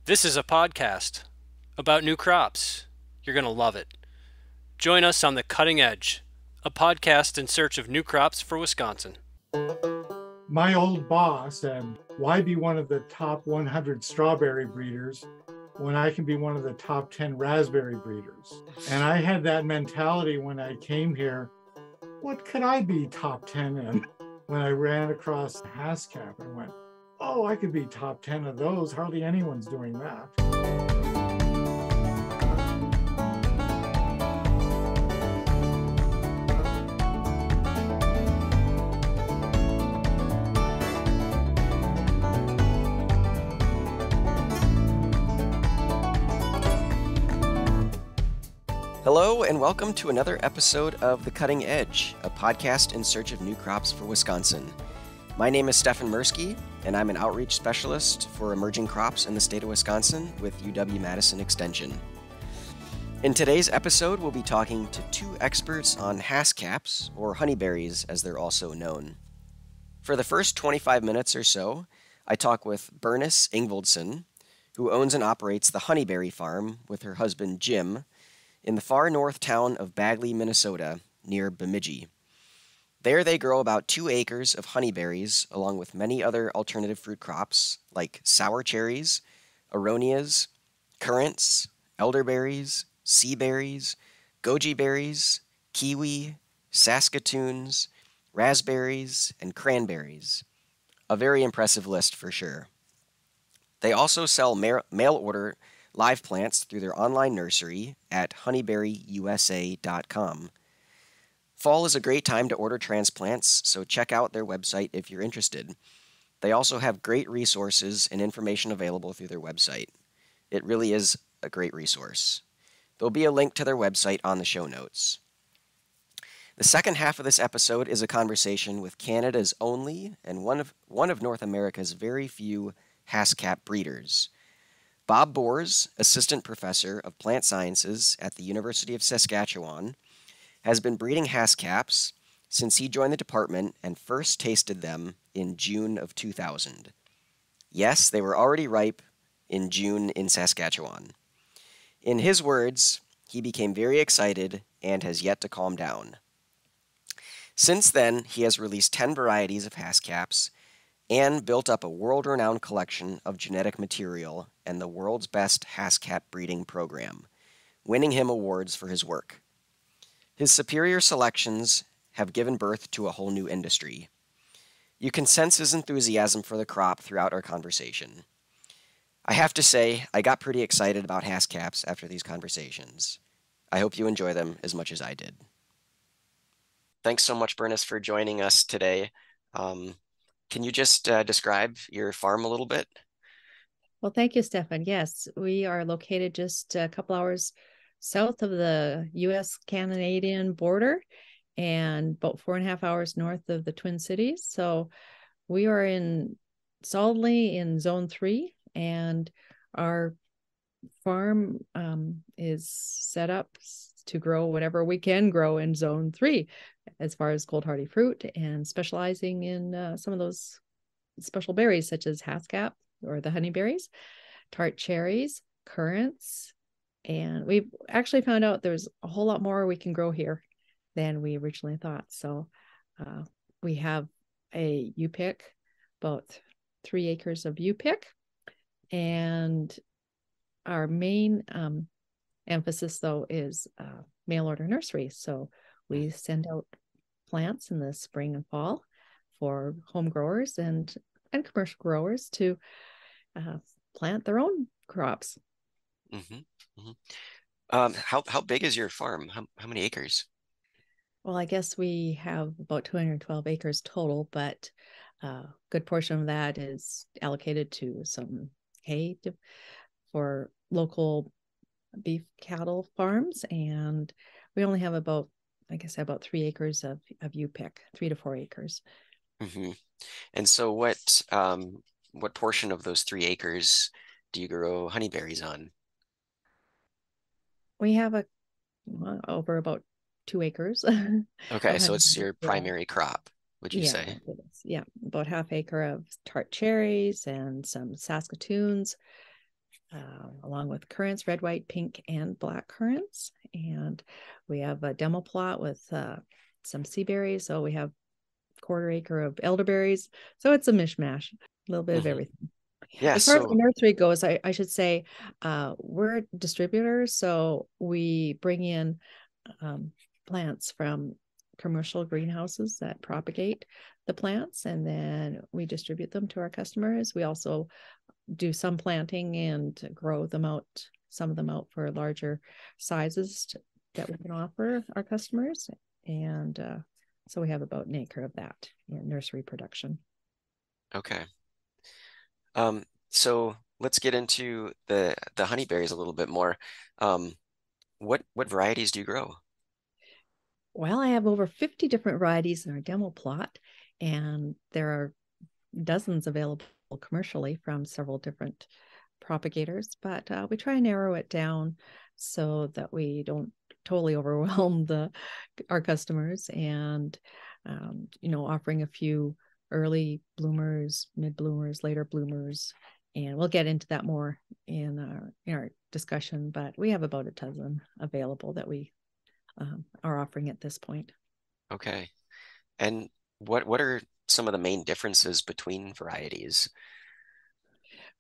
This is a podcast about new crops. You're going to love it. Join us on The Cutting Edge, a podcast in search of new crops for Wisconsin. My old boss said, why be one of the top 100 strawberry breeders when I can be one of the top 10 raspberry breeders? And I had that mentality when I came here. What could I be top 10 in? When I ran across Haskap, I went, oh, I could be top 10 of those. Hardly anyone's doing that. Hello, and welcome to another episode of The Cutting Edge, a podcast in search of new crops for Wisconsin. My name is Stefan Mirsky, and I'm an outreach specialist for emerging crops in the state of Wisconsin with UW-Madison Extension. In today's episode, we'll be talking to two experts on Haskaps, or honeyberries as they're also known. For the first 25 minutes or so, I talk with Bernis Ingvaldson, who owns and operates the Honeyberry Farm with her husband Jim, in the far north town of Bagley, Minnesota, near Bemidji. There they grow about 2 acres of honeyberries, along with many other alternative fruit crops like sour cherries, aronias, currants, elderberries, sea berries, goji berries, kiwi, saskatoons, raspberries, and cranberries. A very impressive list for sure. They also sell mail order live plants through their online nursery at honeyberryusa.com. Fall is a great time to order transplants, so check out their website if you're interested. They also have great resources and information available through their website. It really is a great resource. There'll be a link to their website on the show notes. The second half of this episode is a conversation with Canada's only and one of North America's very few Haskap breeders. Bob Boers, assistant professor of plant sciences at the University of Saskatchewan, has been breeding Haskaps since he joined the department and first tasted them in June of 2000. Yes, they were already ripe in June in Saskatchewan. In his words, he became very excited and has yet to calm down. Since then, he has released 10 varieties of Haskaps and built up a world-renowned collection of genetic material and the world's best Haskap breeding program, winning him awards for his work. His superior selections have given birth to a whole new industry. You can sense his enthusiasm for the crop throughout our conversation. I have to say, I got pretty excited about Haskaps after these conversations. I hope you enjoy them as much as I did. Thanks so much, Bernis, for joining us today. Can you just describe your farm a little bit? Well, thank you, Stefan. Yes, we are located just a couple hours south of the U.S.-Canadian border and about 4.5 hours north of the Twin Cities. So we are solidly in Zone 3, and our farm is set up to grow whatever we can grow in Zone 3 as far as cold hardy fruit, and specializing in some of those special berries such as haskap or the honeyberries, tart cherries, currants, and we've actually found out there's a whole lot more we can grow here than we originally thought. So we have a U-pick, about 3 acres of U-pick, and our main emphasis though is mail order nursery. So we send out plants in the spring and fall for home growers and commercial growers to plant their own crops. Mm-hmm. Mm-hmm. How big is your farm? How many acres? Well, I guess we have about 212 acres total, but a good portion of that is allocated to some hay for local beef cattle farms, and we only have about 3 acres of U-pick, 3 to 4 acres. Mm-hmm. And so what portion of those 3 acres do you grow honeyberries on? We have over about 2 acres. Okay, so it's your primary crop, would you say? Yeah, about half acre of tart cherries and some saskatoons, along with currants, red, white, pink, and black currants. And we have a demo plot with some sea berries. So we have 1/4 acre of elderberries. So it's a mishmash, a little bit of everything. Yeah, As far as the so nursery goes, I should say we're distributors. So we bring in plants from commercial greenhouses that propagate the plants, and then we distribute them to our customers. We also do some planting and grow them out, some of them out for larger sizes that we can offer our customers. And so we have about 1 acre of that in nursery production. okay. So let's get into the honeyberries a little bit more. What varieties do you grow? Well, I have over 50 different varieties in our demo plot, and there are dozens available commercially from several different propagators, but we try and narrow it down so that we don't totally overwhelm our customers, and offering a few early bloomers, mid bloomers, later bloomers, and we'll get into that more in our discussion. But we have about a dozen available that we are offering at this point. Okay. And what are some of the main differences between varieties?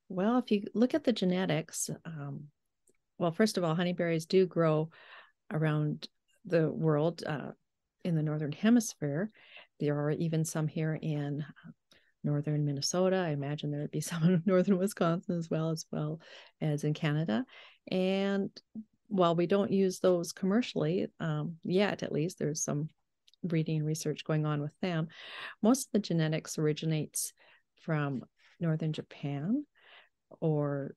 Well, if you look at the genetics, well, first of all, honeyberries do grow around the world in the Northern Hemisphere. There are even some here in northern Minnesota. I imagine there would be some in northern Wisconsin as well as in Canada. And while we don't use those commercially yet, at least, there's some breeding and research going on with them. Most of the genetics originates from northern Japan or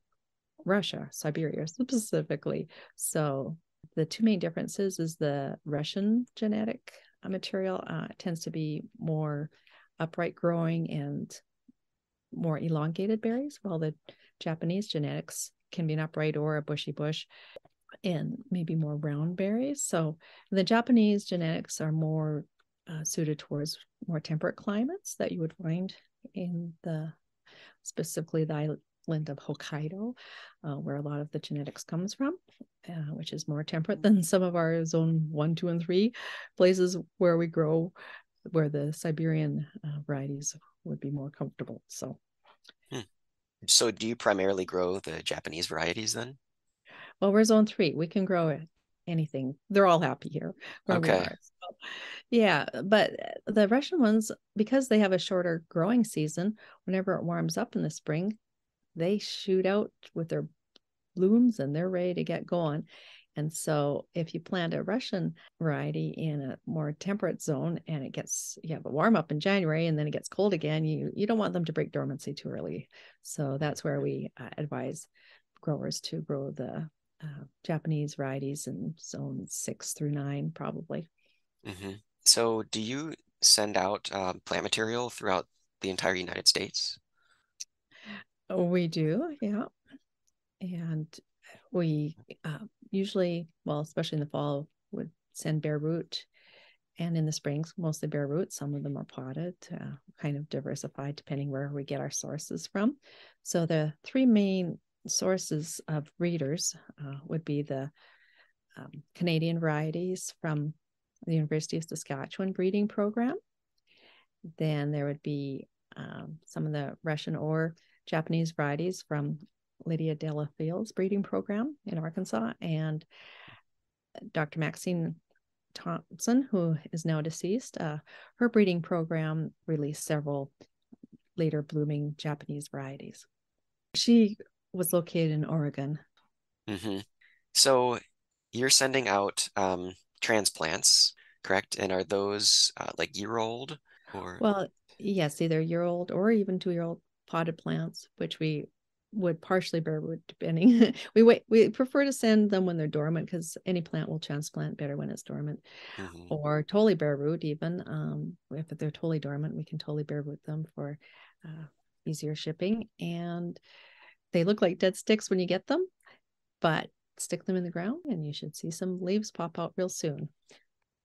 Russia, Siberia specifically. So the two main differences is the Russian genetic material tends to be more upright growing and more elongated berries, while the Japanese genetics can be an upright or a bushy bush and maybe more round berries. So the Japanese genetics are more suited towards more temperate climates that you would find in specifically the island of Hokkaido, where a lot of the genetics comes from, which is more temperate than some of our zone 1, 2, and 3 places where we grow, where the Siberian varieties would be more comfortable. So do you primarily grow the Japanese varieties then? well, we're zone 3. We can grow anything. They're all happy here where we Okay. are. So, yeah, but the Russian ones, because they have a shorter growing season, whenever it warms up in the spring, they shoot out with their blooms and they're ready to get going. And so if you plant a Russian variety in a more temperate zone and you have a warm up in January and then it gets cold again, you don't want them to break dormancy too early. So that's where we advise growers to grow the Japanese varieties in zones 6 through 9, probably. So do you send out plant material throughout the entire United States? We do, yeah. And we usually, well, especially in the fall, would send bare root, and in the springs, mostly bare root. Some of them are potted, kind of diversified depending where we get our sources from. So the 3 main sources of breeders would be the Canadian varieties from the University of Saskatchewan breeding program. Then there would be some of the Russian or Japanese varieties from Lydia Delafield's breeding program in Arkansas, and Dr. Maxine Thompson, who is now deceased, her breeding program released several later blooming Japanese varieties. She was located in Oregon. So you're sending out transplants, correct? And are those like year-old or? Well, yes, either year-old or even 2-year-old potted plants, which we would partially bare root depending. We prefer to send them when they're dormant because any plant will transplant better when it's dormant, or totally bare root even. If they're totally dormant, we can totally bare root them for easier shipping. And they look like dead sticks when you get them, but stick them in the ground and you should see some leaves pop out real soon.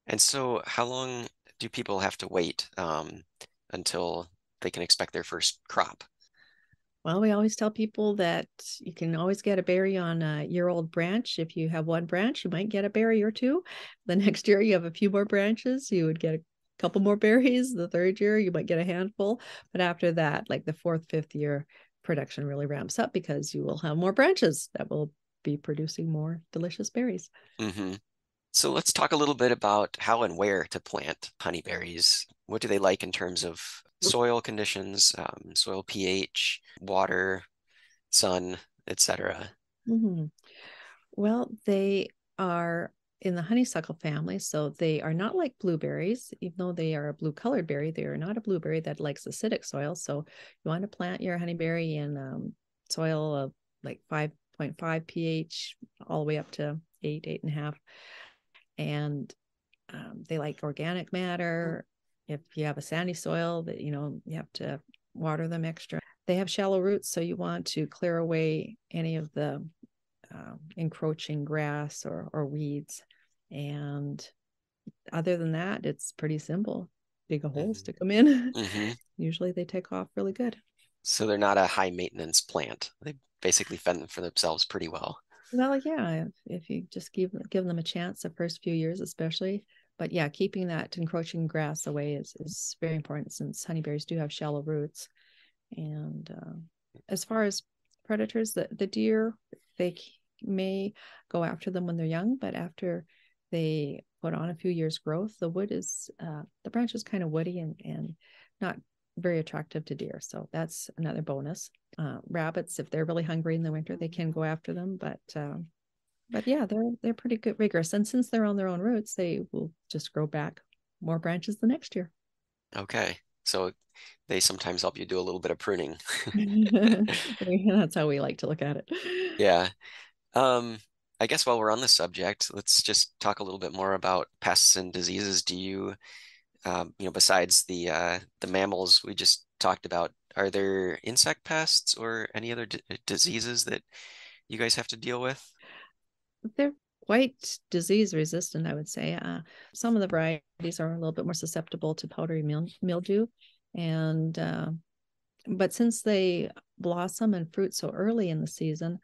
And so how long do people have to wait until they can expect their first crop? Well, we always tell people that you can always get a berry on a year-old branch. If you have one branch, you might get a berry or two. The next year, you have a few more branches, you would get a couple more berries. The third year, you might get a handful. But after that, like the fourth, fifth year, production really ramps up because you will have more branches that will be producing more delicious berries. Mm-hmm. So let's talk a little bit about how and where to plant honeyberries. What do they like in terms of soil conditions, soil pH, water, sun, etc.? Mm-hmm. Well, they are in the honeysuckle family, so they are not like blueberries. Even though they are a blue colored berry, they are not a blueberry that likes acidic soil. So you want to plant your honeyberry in soil of like 5.5 pH all the way up to 8.5. And they like organic matter. If you have a sandy soil, that you have to water them extra. They have shallow roots, so you want to clear away any of the encroaching grass or weeds. And other than that, it's pretty simple. Dig a hole, stick them in. Mm-hmm. Usually they take off really good. So they're not a high maintenance plant. They basically fend for themselves pretty well. Well, yeah, if you just give them a chance the first few years, especially. But yeah, keeping that encroaching grass away is very important since honeyberries do have shallow roots. And as far as predators, the deer, they may go after them when they're young, but after they put on a few years growth, the branch is kind of woody and not very attractive to deer. So that's another bonus. Rabbits, if they're really hungry in the winter, they can go after them, but yeah, they're pretty good rigorous. And since they're on their own roots, they will just grow back more branches the next year. Okay. So they sometimes help you do a little bit of pruning. That's how we like to look at it. Yeah. I guess while we're on the subject, let's just talk a little bit more about pests and diseases. Do you, besides the mammals we just talked about, are there insect pests or any other diseases that you guys have to deal with? They're quite disease resistant, I would say. Some of the varieties are a little bit more susceptible to powdery mildew, and but since they blossom and fruit so early in the season,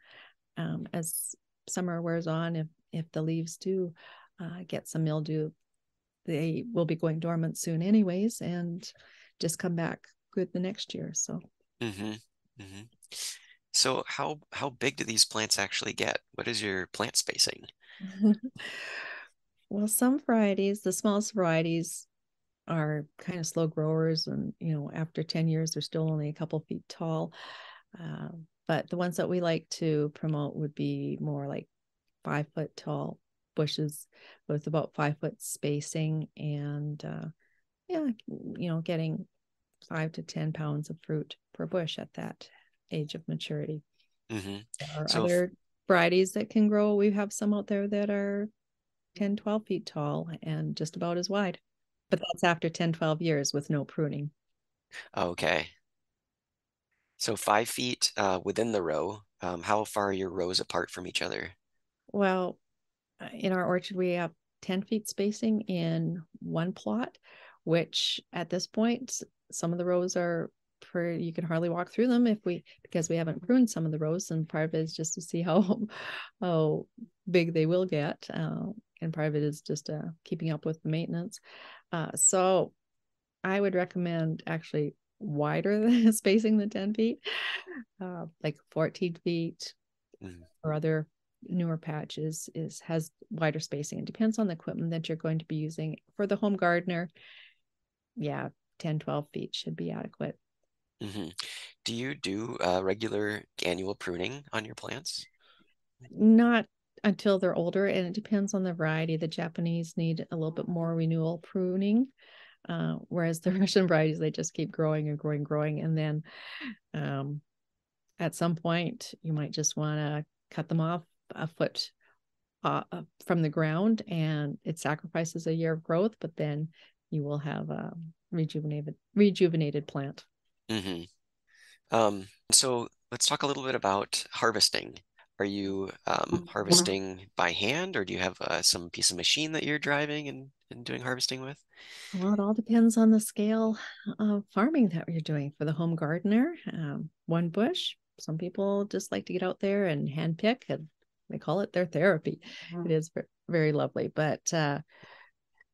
as summer wears on, if the leaves do get some mildew, they will be going dormant soon anyways, and just come back good the next year. So Mm-hmm. Mm-hmm. So how big do these plants actually get? What is your plant spacing? well, some varieties, the smallest varieties, are kind of slow growers, and after 10 years they're still only a couple feet tall. But the ones that we like to promote would be more like 5 foot tall bushes with about 5 foot spacing, and yeah, getting 5 to 10 pounds of fruit per bush at that age of maturity. Mm-hmm. There are So other varieties that can grow. We have some out there that are 10, 12 feet tall and just about as wide. But that's after 10, 12 years with no pruning. okay. So 5 feet within the row. How far are your rows apart from each other? Well, in our orchard, we have 10 feet spacing in one plot, which at this point, some of the rows are you can hardly walk through them because we haven't pruned some of the rows, and part of it is just to see how big they will get, and part of it is just keeping up with the maintenance. So I would recommend actually wider spacing than 10 feet, like 14 feet Mm-hmm. or other newer patches has wider spacing. It depends on the equipment that you're going to be using. For the home gardener, yeah, 10, 12 feet should be adequate. Mm-hmm. Do you do regular annual pruning on your plants? Not until they're older, and it depends on the variety. The Japanese need a little bit more renewal pruning, whereas the Russian varieties, they just keep growing and growing, growing. And then at some point, you might just want to cut them off a foot from the ground, and it sacrifices a year of growth, but then you will have a rejuvenated plant. Mm-hmm. So let's talk a little bit about harvesting. Are you harvesting by hand, or do you have some piece of machine that you're driving and doing harvesting with? Well, it all depends on the scale of farming that you're doing. For the home gardener, one bush. Some people just like to get out there and hand pick, and they call it their therapy. It is very lovely. But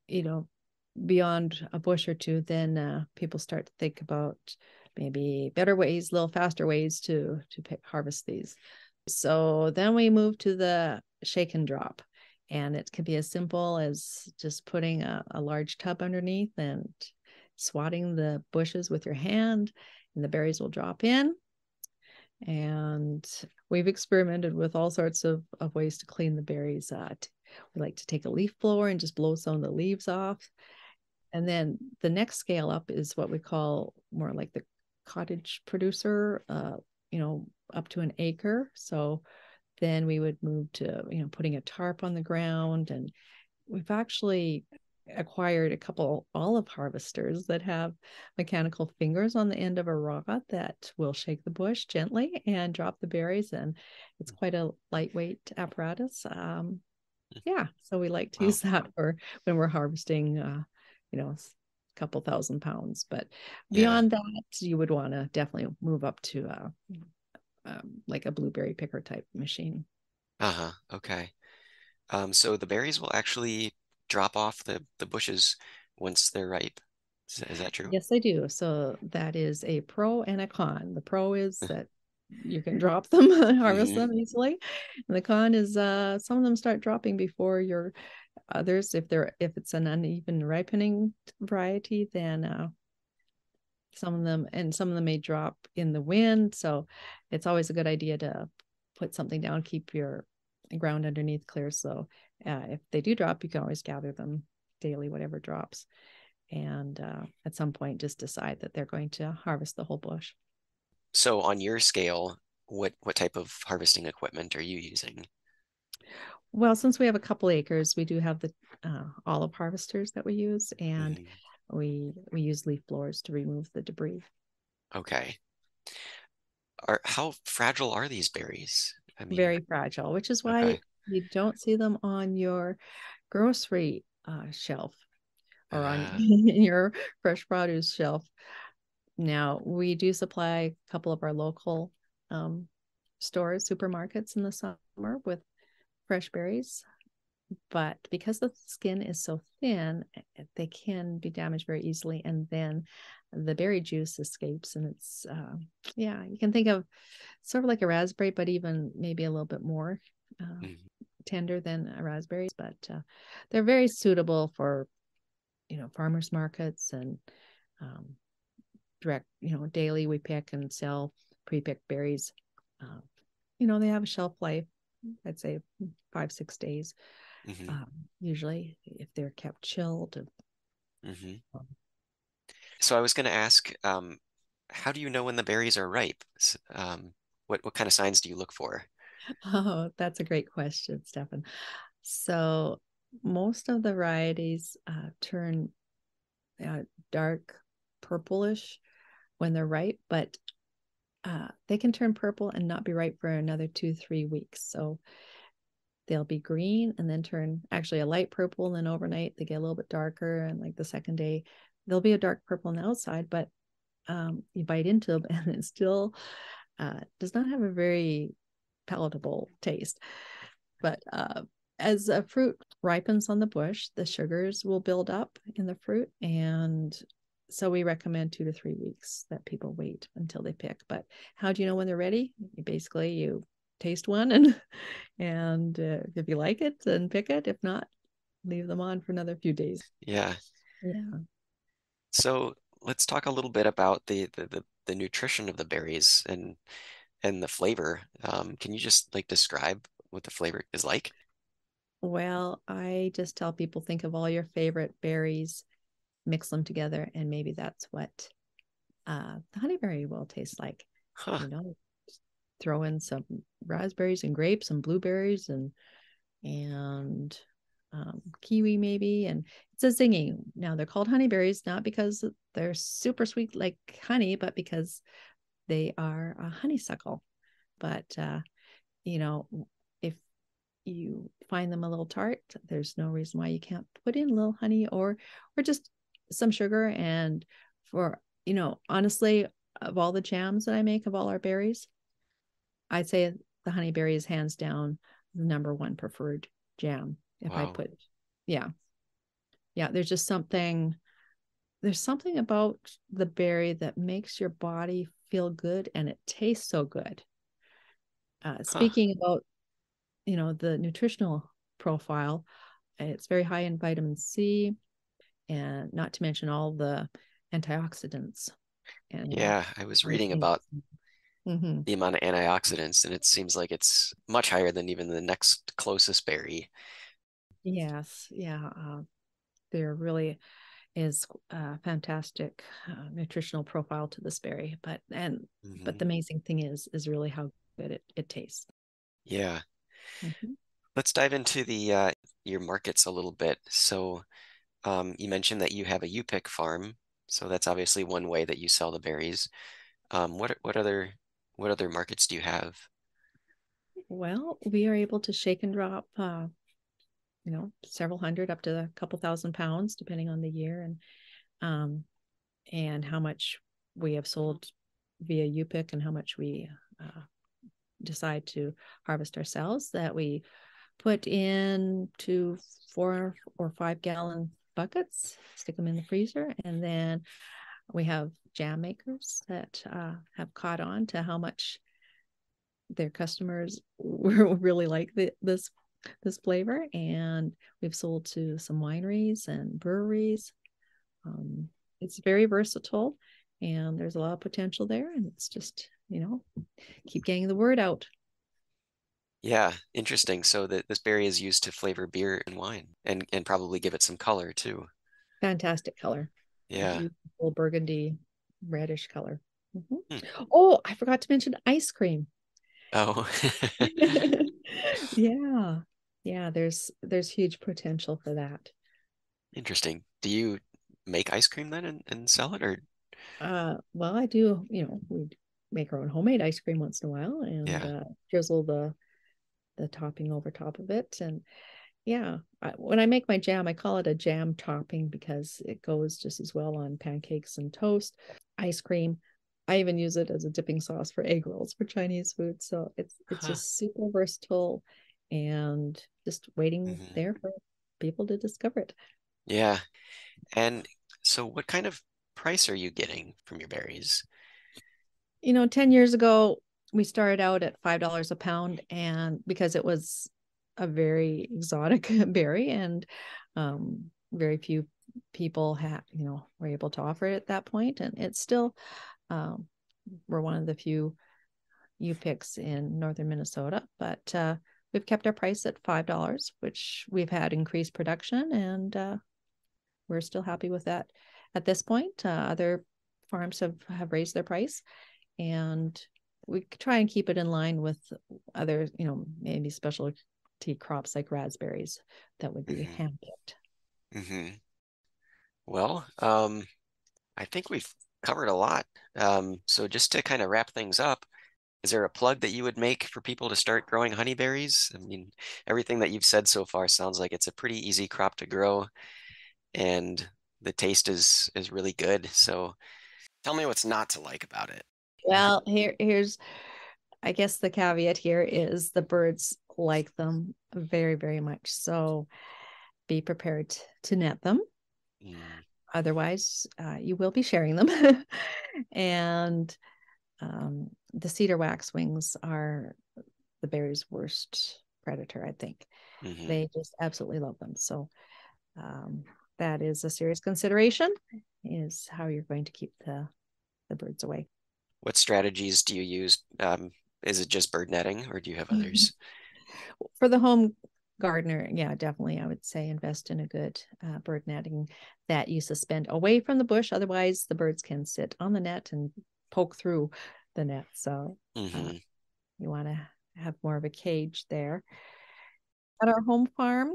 you know, beyond a bush or two, then people start to think about maybe better ways, little faster ways to harvest these. So then we move to the shake and drop. And it can be as simple as just putting a large tub underneath and swatting the bushes with your hand, and the berries will drop in. And we've experimented with all sorts of ways to clean the berries. We like to take a leaf blower and just blow some of the leaves off. And then the next scale up is what we call more like the cottage producer, up to an acre. So then we would move to, putting a tarp on the ground. And we've actually acquired a couple olive harvesters that have mechanical fingers on the end of a rod that will shake the bush gently and drop the berries. And it's quite a lightweight apparatus. So we like to use that for when we're harvesting, a couple thousand pounds. But beyond that, you would want to definitely move up to like a blueberry picker type machine. Okay. So the berries will actually drop off the bushes once they're ripe. Is that true? Yes, I do. So that is a pro and a con. The pro is that you can drop them, harvest them easily. And the con is some of them start dropping before your others. If it's an uneven ripening variety, then some of them may drop in the wind. So it's always a good idea to put something down, keep your ground underneath clear. So if they do drop, you can always gather them daily, whatever drops. And at some point, just decide that they're going to harvest the whole bush. So on your scale, what type of harvesting equipment are you using? Well, since we have a couple acres, we do have the olive harvesters that we use, and we use leaf blowers to remove the debris. Okay. How fragile are these berries? I mean, very fragile, which is why you don't see them on your grocery shelf or on your fresh produce shelf. Now, we do supply a couple of our local stores, supermarkets in the summer with fresh berries. But because the skin is so thin, they can be damaged very easily. And then the berry juice escapes. And it's, you can think of sort of like a raspberry, but even maybe a little bit more tender than a raspberry. But they're very suitable for, farmers markets and direct, daily we pick and sell pre-picked berries. They have a shelf life, I'd say 5-6 days. Usually if they're kept chilled. So I was going to ask, how do you know when the berries are ripe? What kind of signs do you look for? Oh, that's a great question, Stefan. So most of the varieties turn dark purplish when they're ripe, but they can turn purple and not be ripe for another 2-3 weeks. So they'll be green and then turn actually a light purple, and then overnight they get a little bit darker, and like the second day they'll be a dark purple on the outside, but you bite into them and it still does not have a very palatable taste. But as a fruit ripens on the bush, the sugars will build up in the fruit, and so we recommend 2 to 3 weeks that people wait until they pick. But how do you know when they're ready? You taste one, and if you like it, then pick it. If not, leave them on for another few days. Yeah. So let's talk a little bit about the nutrition of the berries and the flavor. Can you just describe what the flavor is like? Well, I just tell people, think of all your favorite berries, mix them together, and maybe that's what the honeyberry will taste like. Throw in some raspberries and grapes and blueberries and kiwi maybe, and it's a zinging. Now they're called honeyberries not because they're super sweet like honey, but because they are a honeysuckle. But you know, if you find them a little tart, there's no reason why you can't put in a little honey or just some sugar. And for, honestly, of all the jams that I make of all our berries, I'd say the honeyberry is hands down the number one preferred jam. If I Wow. put, yeah. There's something about the berry that makes your body feel good, and it tastes so good. Speaking about, the nutritional profile, it's very high in vitamin C, and not to mention all the antioxidants. And Yeah, I was reading about mm-hmm. the amount of antioxidants, and it seems like it's much higher than even the next closest berry. Yes, yeah. There really is a fantastic nutritional profile to this berry, but the amazing thing is really how good it tastes. Yeah. Mm-hmm. Let's dive into the your markets a little bit. So you mentioned that you have a U-pick farm, so that's obviously one way that you sell the berries. What other markets do you have? Well, we are able to shake and drop, several hundred up to a couple thousand pounds, depending on the year and how much we have sold via U-pick and how much we decide to harvest ourselves, that we put into 4 or 5 gallon buckets, stick them in the freezer, and then we have jam makers that have caught on to how much their customers really like this flavor, and we've sold to some wineries and breweries. It's very versatile, and there's a lot of potential there, and it's just keep getting the word out. Yeah, interesting. So that this berry is used to flavor beer and wine and probably give it some color too. Fantastic color. Yeah. Beautiful burgundy reddish color. Mm-hmm. Hmm. Oh, I forgot to mention ice cream. Oh. Yeah, there's huge potential for that. Interesting. Do you make ice cream then and sell it, or Well, I do, we make our own homemade ice cream once in a while and yeah. drizzle the topping over top of it. And yeah, when I make my jam, I call it a jam topping because it goes just as well on pancakes and toast, ice cream. I even use it as a dipping sauce for egg rolls for Chinese food. So it's just super versatile and just waiting there for people to discover it. Yeah. And so what kind of price are you getting from your berries? 10 years ago, we started out at $5 a pound, and because it was a very exotic berry, and very few people were able to offer it at that point. And it's still, we're one of the few U-picks in northern Minnesota, but we've kept our price at $5, which we've had increased production, and we're still happy with that at this point. Other farms have raised their price, and we try and keep it in line with other, maybe specialty crops like raspberries that would be hand-picked. Well, I think we've covered a lot. So just to kind of wrap things up, is there a plug that you would make for people to start growing honeyberries? I mean, everything that you've said so far sounds like it's a pretty easy crop to grow, and the taste is really good. So tell me what's not to like about it. Well, here's, I guess the caveat here is the birds like them very, very much. So be prepared to net them. Otherwise, you will be sharing them. And the cedar waxwings are the berry's worst predator, I think. They just absolutely love them. So that is a serious consideration, is how you're going to keep the birds away. What strategies do you use? Is it just bird netting, or do you have others? For the home gardener, yeah, definitely, I would say invest in a good bird netting that you suspend away from the bush. Otherwise, the birds can sit on the net and poke through the net. So you want to have more of a cage there. At our home farm,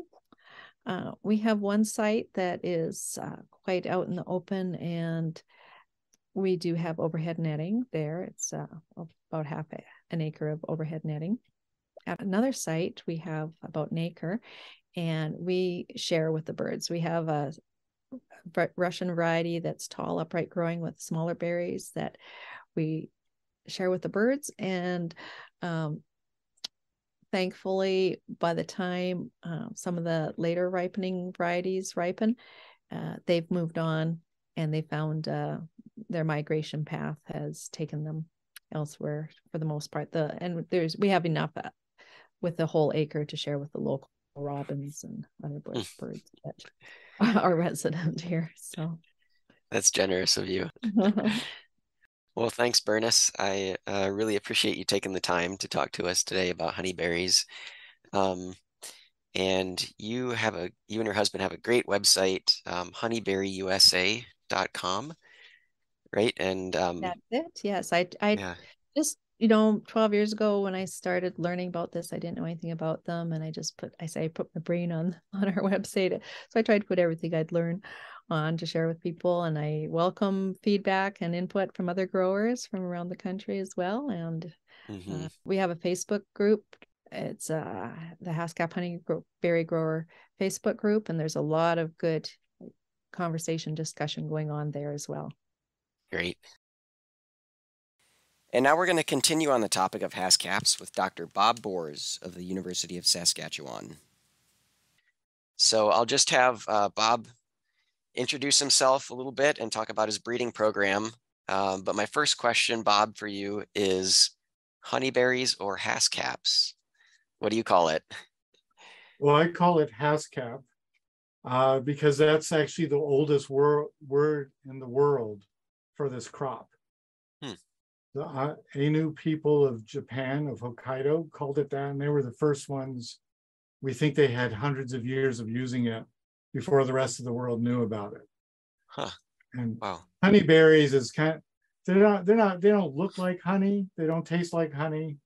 we have one site that is quite out in the open, and we do have overhead netting there. It's about half an acre of overhead netting. at another site, we have about an acre, and we share with the birds. We have a Russian variety that's tall, upright growing with smaller berries that we share with the birds. And thankfully, by the time some of the later ripening varieties ripen, they've moved on, and they found their migration path has taken them elsewhere for the most part. We have enough with the whole acre to share with the local robins and other birds that are resident here. So That's generous of you. Well, thanks, Bernis. I really appreciate you taking the time to talk to us today about honeyberries. And you and your husband have a great website, honeyberryusa.com, right? And that's it. Yes, I yeah. just 12 years ago when I started learning about this, I didn't know anything about them, and I put my brain on our website. So I tried to put everything I'd learned on to share with people, and I welcome feedback and input from other growers from around the country as well. And we have a Facebook group. It's the Haskap Honeyberry Grower Facebook group, and there's a lot of good conversation discussion going on there as well. Great. And now we're going to continue on the topic of Haskaps with Dr. Bob Boers of the University of Saskatchewan. So I'll just have Bob introduce himself a little bit and talk about his breeding program. But my first question, Bob, for you is honeyberries or Haskaps? What do you call it? Well, I call it haskap because that's actually the oldest word in the world for this crop. The Ainu people of Japan, of Hokkaido, called it that, and they were the first ones. We think they had hundreds of years of using it before the rest of the world knew about it. And wow. Honeyberries is they don't look like honey. They don't taste like honey.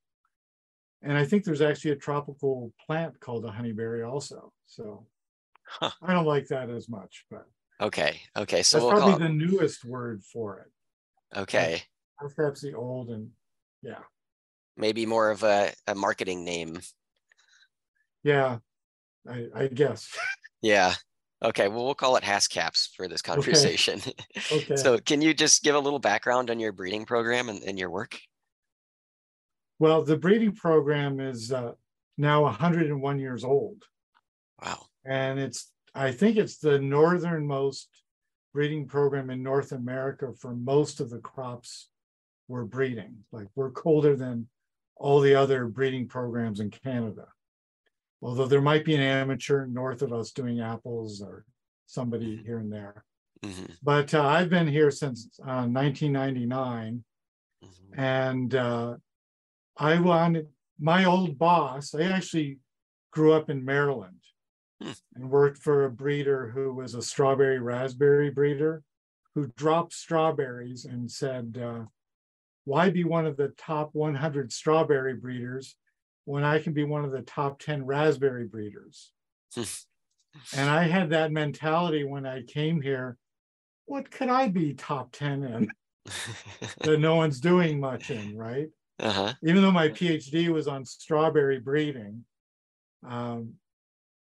And I think there's actually a tropical plant called a honeyberry also. So I don't like that as much, but okay. So that's we'll probably call the newest word for it. Okay. Perhaps the old, and yeah. Maybe more of a marketing name. Yeah, I guess. Yeah. Okay, well, we'll call it Haskaps for this conversation. Okay. So can you just give a little background on your breeding program and your work? Well, the breeding program is now 101 years old. Wow. And I think it's the northernmost breeding program in North America for most of the crops we're breeding. Like, we're colder than all the other breeding programs in Canada. Although there might be an amateur north of us doing apples or somebody here and there. But I've been here since 1999. And my old boss, I actually grew up in Maryland and worked for a breeder who was a strawberry raspberry breeder who dropped strawberries and said, why be one of the top 100 strawberry breeders when I can be one of the top 10 raspberry breeders? And I had that mentality when I came here. What could I be top 10 in that no one's doing much in, right? Even though my PhD was on strawberry breeding, when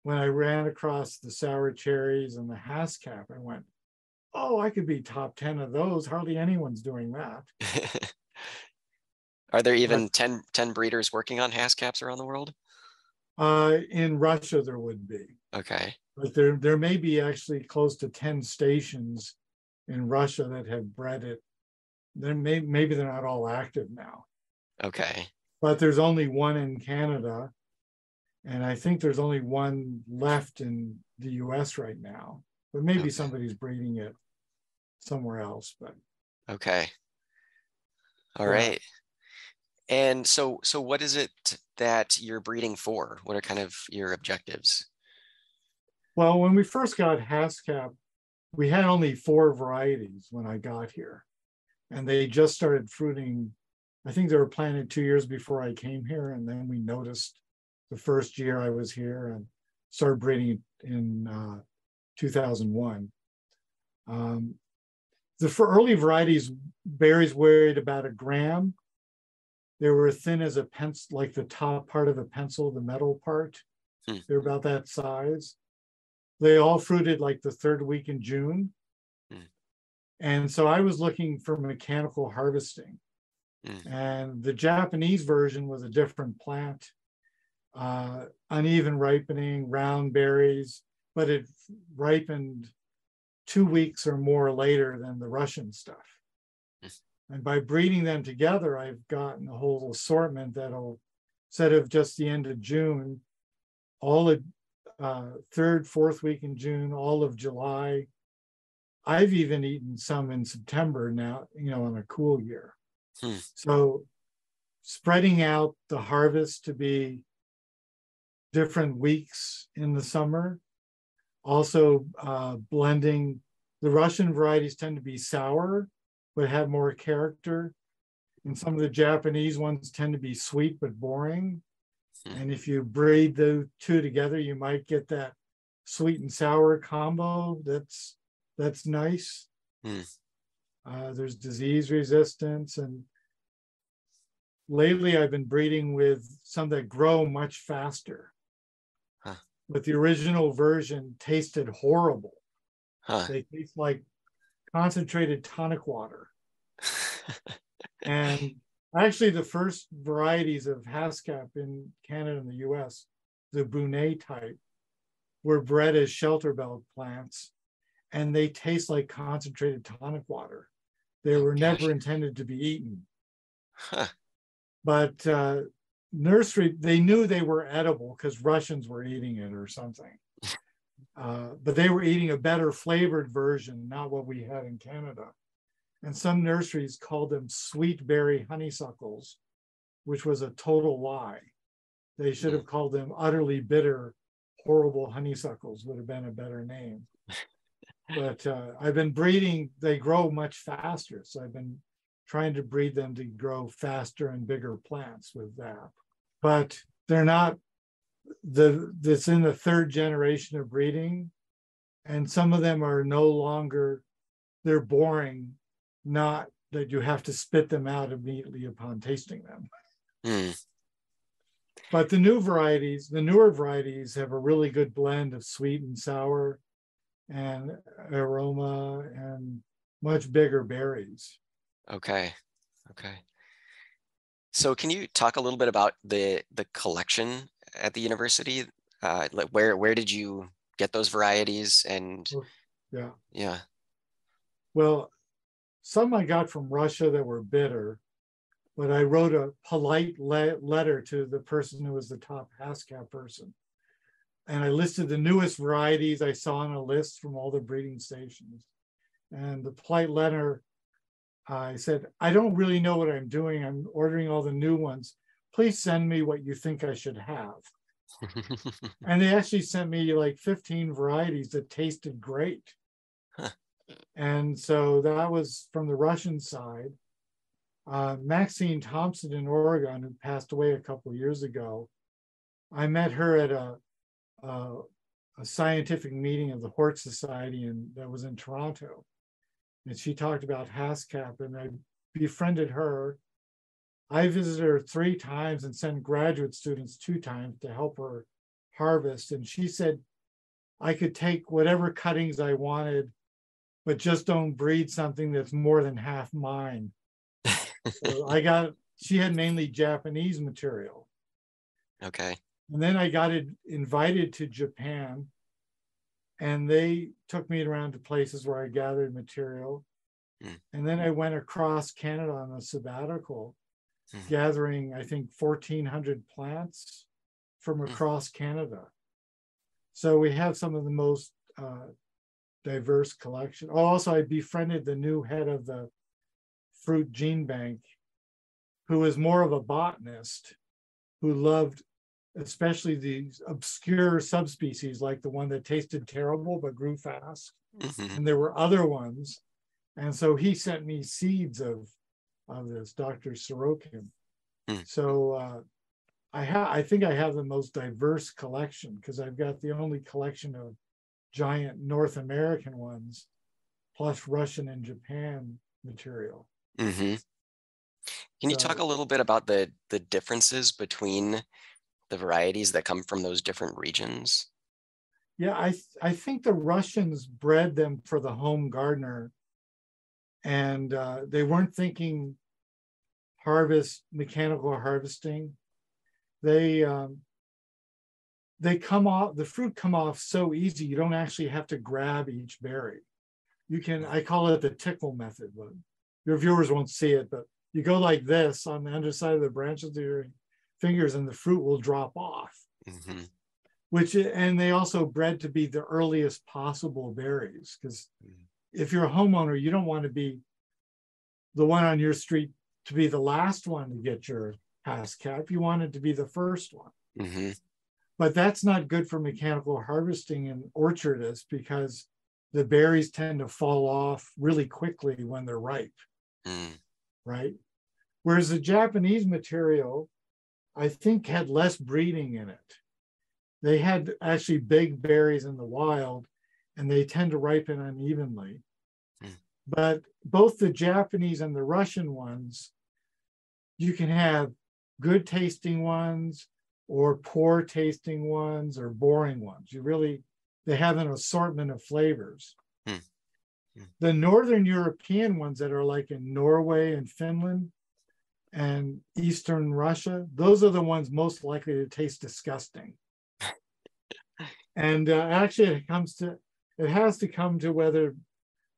I ran across the sour cherries and the Haskap, I went, oh, I could be top 10 of those. Hardly anyone's doing that. Are there even 10 breeders working on Haskaps around the world? In Russia, there would be. Okay. But there may be actually close to 10 stations in Russia that have bred it. Maybe they're not all active now. Okay. But there's only one in Canada. And I think there's only one left in the US right now. But maybe somebody's breeding it somewhere else. But okay. All right. And so what is it that you're breeding for? What are kind of your objectives? Well, when we first got Haskap, we had only 4 varieties when I got here. And they just started fruiting. I think they were planted 2 years before I came here. And then we noticed the first year I was here and started breeding in 2001. The early varieties, berries weighed about 1 gram. They were thin as a pencil, like the top part of a pencil, the metal part. They're about that size. They all fruited like the third week in June. And so I was looking for mechanical harvesting. And the Japanese version was a different plant, uneven ripening, round berries, but it ripened 2 weeks or more later than the Russian stuff. And by breeding them together, I've gotten a whole assortment that'll, instead of just the end of June, all of third, fourth week in June, all of July. I've even eaten some in September now, in a cool year. So spreading out the harvest to be different weeks in the summer, also blending. The Russian varieties tend to be sour, but have more character. And some of the Japanese ones tend to be sweet, but boring. And if you breed the two together, you might get that sweet and sour combo. That's nice. There's disease resistance. And lately I've been breeding with some that grow much faster. But the original version tasted horrible. They taste like concentrated tonic water. And actually the first varieties of Haskap in Canada and the US, the Brunet type, were bred as shelter belt plants, and they taste like concentrated tonic water. They were never intended to be eaten. But nursery, they knew they were edible because Russians were eating it or something. But they were eating a better flavored version, not what we had in Canada. And some nurseries called them sweet berry honeysuckles, which was a total lie. They should have called them utterly bitter, horrible honeysuckles, would have been a better name. But I've been breeding, they grow much faster. So I've been trying to breed them to grow faster and bigger plants with that. But they're not, it's in the third generation of breeding. And some of them are no longer, they're boring, not that you have to spit them out immediately upon tasting them. But the newer varieties have a really good blend of sweet and sour and aroma and much bigger berries. Okay. So can you talk a little bit about the collection at the university? Like where did you get those varieties? And yeah. Well, some I got from Russia that were bitter, but I wrote a polite letter to the person who was the top Haskap person. And I listed the newest varieties I saw on a list from all the breeding stations. And the polite letter, I said, I don't really know what I'm doing. I'm ordering all the new ones. Please send me what you think I should have. And they actually sent me like 15 varieties that tasted great. And so that was from the Russian side. Maxine Thompson in Oregon, who passed away a couple of years ago, I met her at a scientific meeting of the Hort Society that was in Toronto. And she talked about Haskap, and I befriended her. I visited her 3 times and sent graduate students 2 times to help her harvest. And she said, I could take whatever cuttings I wanted, but just don't breed something that's more than half mine. So she had mainly Japanese material. Okay. And then I got invited to Japan, and they took me around to places where I gathered material. And then I went across Canada on a sabbatical, gathering, I think, 1,400 plants from across Canada. So we have some of the most diverse collection. Oh, also, I befriended the new head of the fruit gene bank, who was more of a botanist, who loved especially these obscure subspecies like the one that tasted terrible but grew fast. And there were other ones. And so he sent me seeds of this, Dr. Sorokin. So I think I have the most diverse collection, because I've got the only collection of giant North American ones, plus Russian and Japan material. Can you talk a little bit about the differences between the varieties that come from those different regions? Yeah, I think the Russians bred them for the home gardener, and they weren't thinking mechanical harvesting. They come off, the fruit come off so easy, you don't actually have to grab each berry. You can, I call it the tickle method, but your viewers won't see it, but you go like this on the underside of the branches of your fingers and the fruit will drop off. Mm-hmm. And they also bred to be the earliest possible berries, because if you're a homeowner, you don't want to be the one on your street to be the last one to get your haskap. You want it to be the first one. Mm-hmm. But that's not good for mechanical harvesting and orchardists, because the berries tend to fall off really quickly when they're ripe, right? Whereas the Japanese material, I think, had less breeding in it. They had actually big berries in the wild, and they tend to ripen unevenly. But both the Japanese and the Russian ones, you can have good tasting ones or poor tasting ones or boring ones. They have an assortment of flavors. The Northern European ones that are like in Norway and Finland and Eastern Russia, those are the ones most likely to taste disgusting. And actually it has to come to whether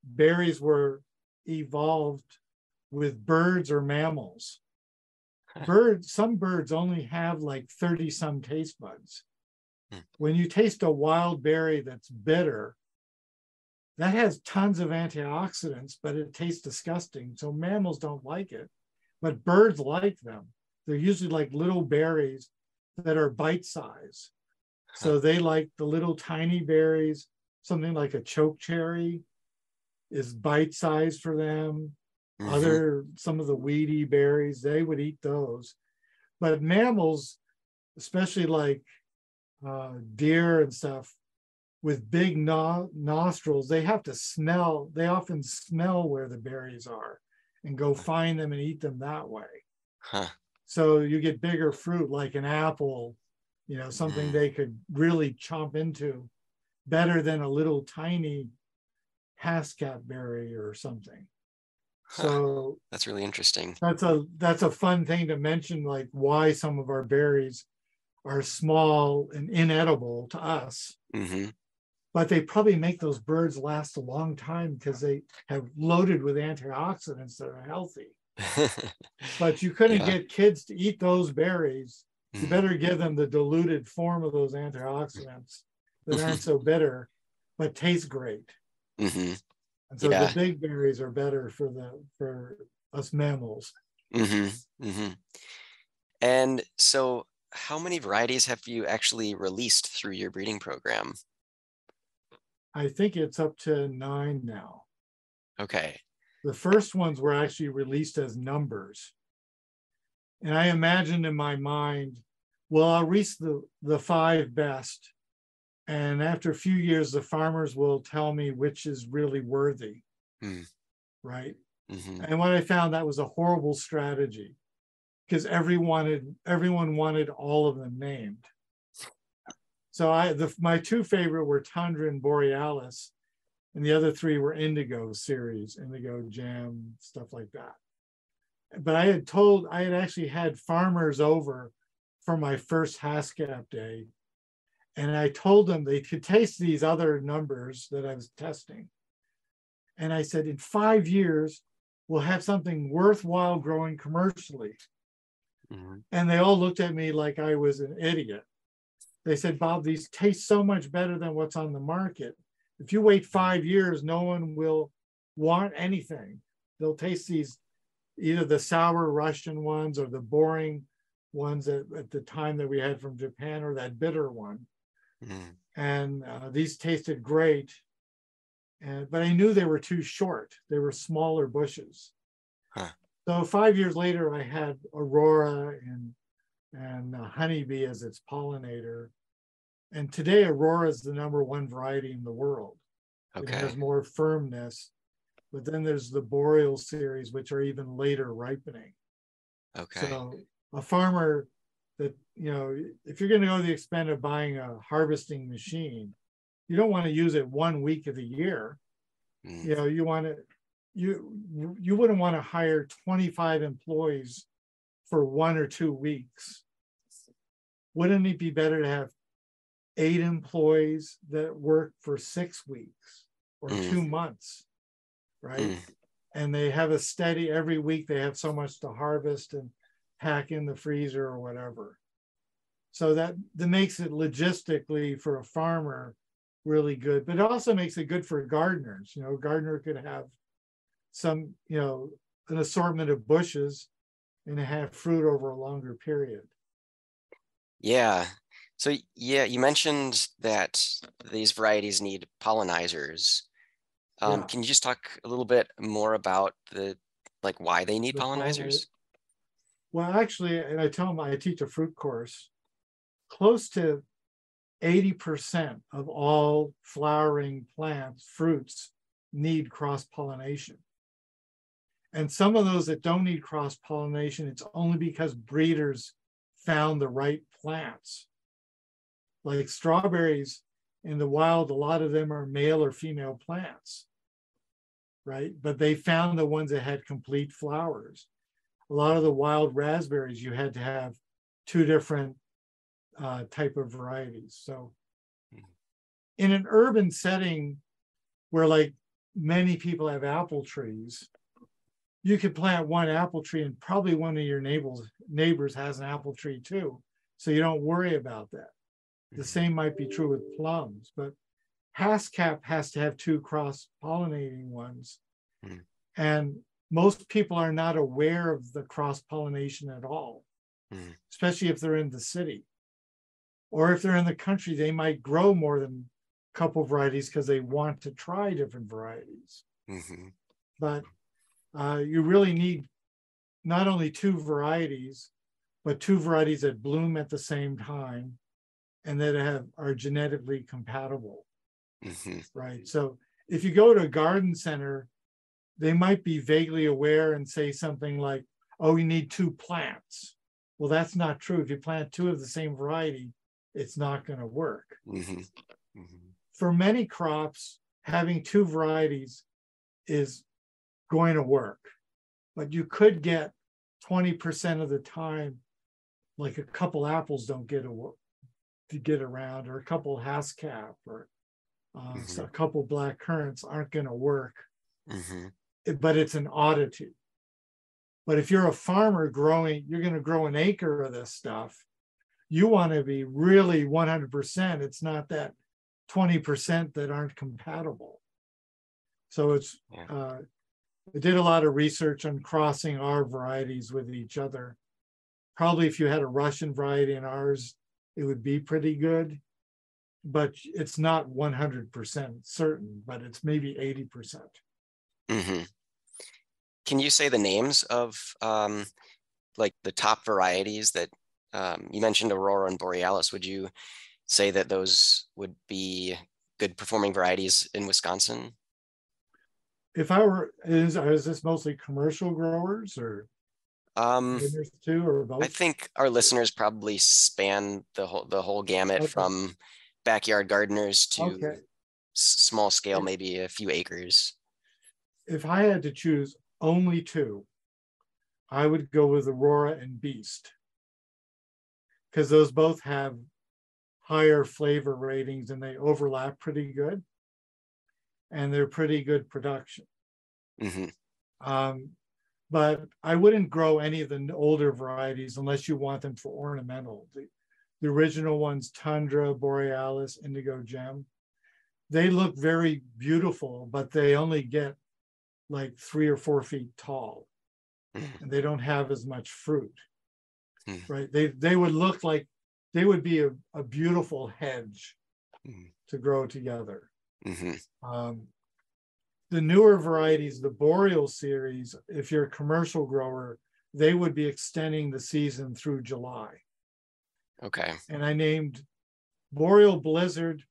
berries were evolved with birds or mammals. Some birds only have like 30 some taste buds. When you taste a wild berry that's bitter, that has tons of antioxidants, but it tastes disgusting. So mammals don't like it, but birds like them. They're usually like little berries that are bite size. So they like the little tiny berries. Something like a choke cherry is bite sized for them. Some of the weedy berries, they would eat those. But mammals, especially like deer and stuff with big nostrils, they have to smell. They often smell where the berries are and go find them and eat them that way. So you get bigger fruit like an apple, something they could really chomp into better than a little tiny haskap berry or something. So that's really interesting. That's a fun thing to mention, like why some of our berries are small and inedible to us. But they probably make those birds last a long time because they have loaded with antioxidants that are healthy. But you couldn't get kids to eat those berries. You better give them the diluted form of those antioxidants that aren't so bitter, but taste great. And so the big berries are better for us mammals. And so how many varieties have you actually released through your breeding program? I think it's up to 9 now. Okay. The first ones were actually released as numbers. And I imagined in my mind, well, I'll release the 5 best. And after a few years, the farmers will tell me which is really worthy, right? And what I found, that was a horrible strategy, because everyone wanted all of them named. So my 2 favorite were Tundra and Borealis, and the other 3 were Indigo series, Indigo Jam, stuff like that. But I had actually had farmers over for my first Haskap day, and I told them they could taste these other numbers that I was testing. And I said, in 5 years, we'll have something worthwhile growing commercially. And they all looked at me like I was an idiot. They said, Bob, these taste so much better than what's on the market. If you wait 5 years, no one will want anything. They'll taste these, either the sour Russian ones or the boring ones at the time that we had from Japan, or that bitter one. And these tasted great. But I knew they were too short. They were smaller bushes. So 5 years later, I had Aurora and Honeybee as its pollinator. And today, Aurora is the #1 variety in the world. It has more firmness. But then there's the Boreal series, which are even later ripening. Okay. So a farmer that, if you're going to go to the expense of buying a harvesting machine, you don't want to use it 1 week of the year. You want to, you wouldn't want to hire 25 employees for 1 or 2 weeks. Wouldn't it be better to have 8 employees that work for 6 weeks or 2 months, right? And they have a steady, every week they have so much to harvest and pack in the freezer or whatever. So that makes it logistically for a farmer really good, but it also makes it good for gardeners. A gardener could have some, an assortment of bushes and have fruit over a longer period. Yeah. So yeah, you mentioned that these varieties need pollinizers. Can you just talk a little bit more about why they need pollinizers? Well, actually, and I tell them I teach a fruit course, close to 80% of all flowering plants, fruits, need cross-pollination. And some of those that don't need cross-pollination, it's only because breeders found the right plants. Like strawberries in the wild, a lot of them are male or female plants, right? But they found the ones that had complete flowers. A lot of the wild raspberries, you had to have 2 different type of varieties. So in an urban setting where like many people have apple trees, you could plant 1 apple tree and probably one of your neighbors has an apple tree too. So you don't worry about that. The same might be true with plums, but Haskap has to have 2 cross-pollinating ones. And most people are not aware of the cross-pollination at all, especially if they're in the city. Or if they're in the country, they might grow more than a couple varieties because they want to try different varieties. But you really need not only 2 varieties, but 2 varieties that bloom at the same time and that are genetically compatible, right? So if you go to a garden center, they might be vaguely aware and say something like, oh, you need 2 plants. Well, that's not true. If you plant 2 of the same variety, it's not going to work. For many crops, having 2 varieties is going to work, but you could get 20% of the time, like a couple apples don't get around, or a couple haskap, or so a couple black currants aren't going to work. But it's an oddity. But if you're a farmer you're going to grow an acre of this stuff, you want to be really 100%. It's not that 20% that aren't compatible. So I did a lot of research on crossing our varieties with each other. Probably if you had a Russian variety in ours, it would be pretty good, but it's not 100% certain, but it's maybe 80%. Can you say the names of the top varieties that you mentioned? Aurora and Borealis. Would you say that those would be good performing varieties in Wisconsin? If I were, is this mostly commercial growers or too, or both? I think our listeners probably span the whole gamut, from backyard gardeners to small scale, maybe a few acres. If I had to choose only 2, I would go with Aurora and Beast, because those both have higher flavor ratings and they overlap pretty good, and they're pretty good production. But I wouldn't grow any of the older varieties unless you want them for ornamental. The original ones, Tundra, Borealis, Indigo Gem, they look very beautiful, but they only get like 3 or 4 feet tall, and they don't have as much fruit, right? They would look like they would be a beautiful hedge to grow together. The newer varieties, the Boreal series, if you're a commercial grower, they would be extending the season through July. And I named Boreal Blizzard,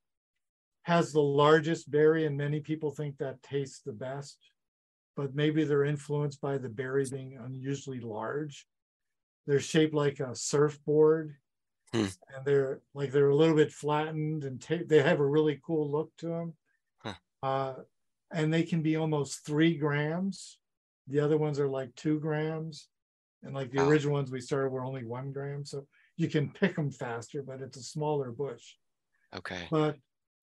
has the largest berry, and many people think that tastes the best, but maybe they're influenced by the berry being unusually large. They're shaped like a surfboard, Hmm. and they're a little bit flattened, and they have a really cool look to them. Huh. And they can be almost 3 grams. The other ones are like 2 grams. And like the Wow. original ones we started were only 1 gram. So you can pick them faster, but it's a smaller bush. Okay. But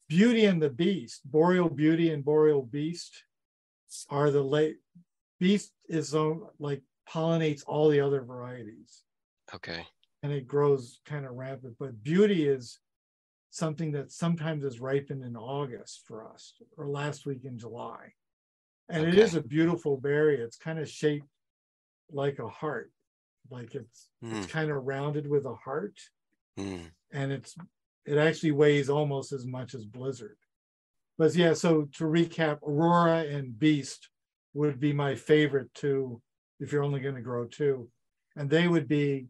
Beauty and the Beast, Boreal Beauty and Boreal Beast are the late. Beast is like pollinates all the other varieties. Okay. And it grows kind of rampant. But Beauty is something that sometimes is ripened in August for us, or last week in July. And it is a beautiful berry. It's kind of shaped like a heart, like it's kind of rounded with a heart. And it actually weighs almost as much as Blizzard. But yeah, so to recap, Aurora and Beast would be my favorite two if you're only going to grow 2. And they would be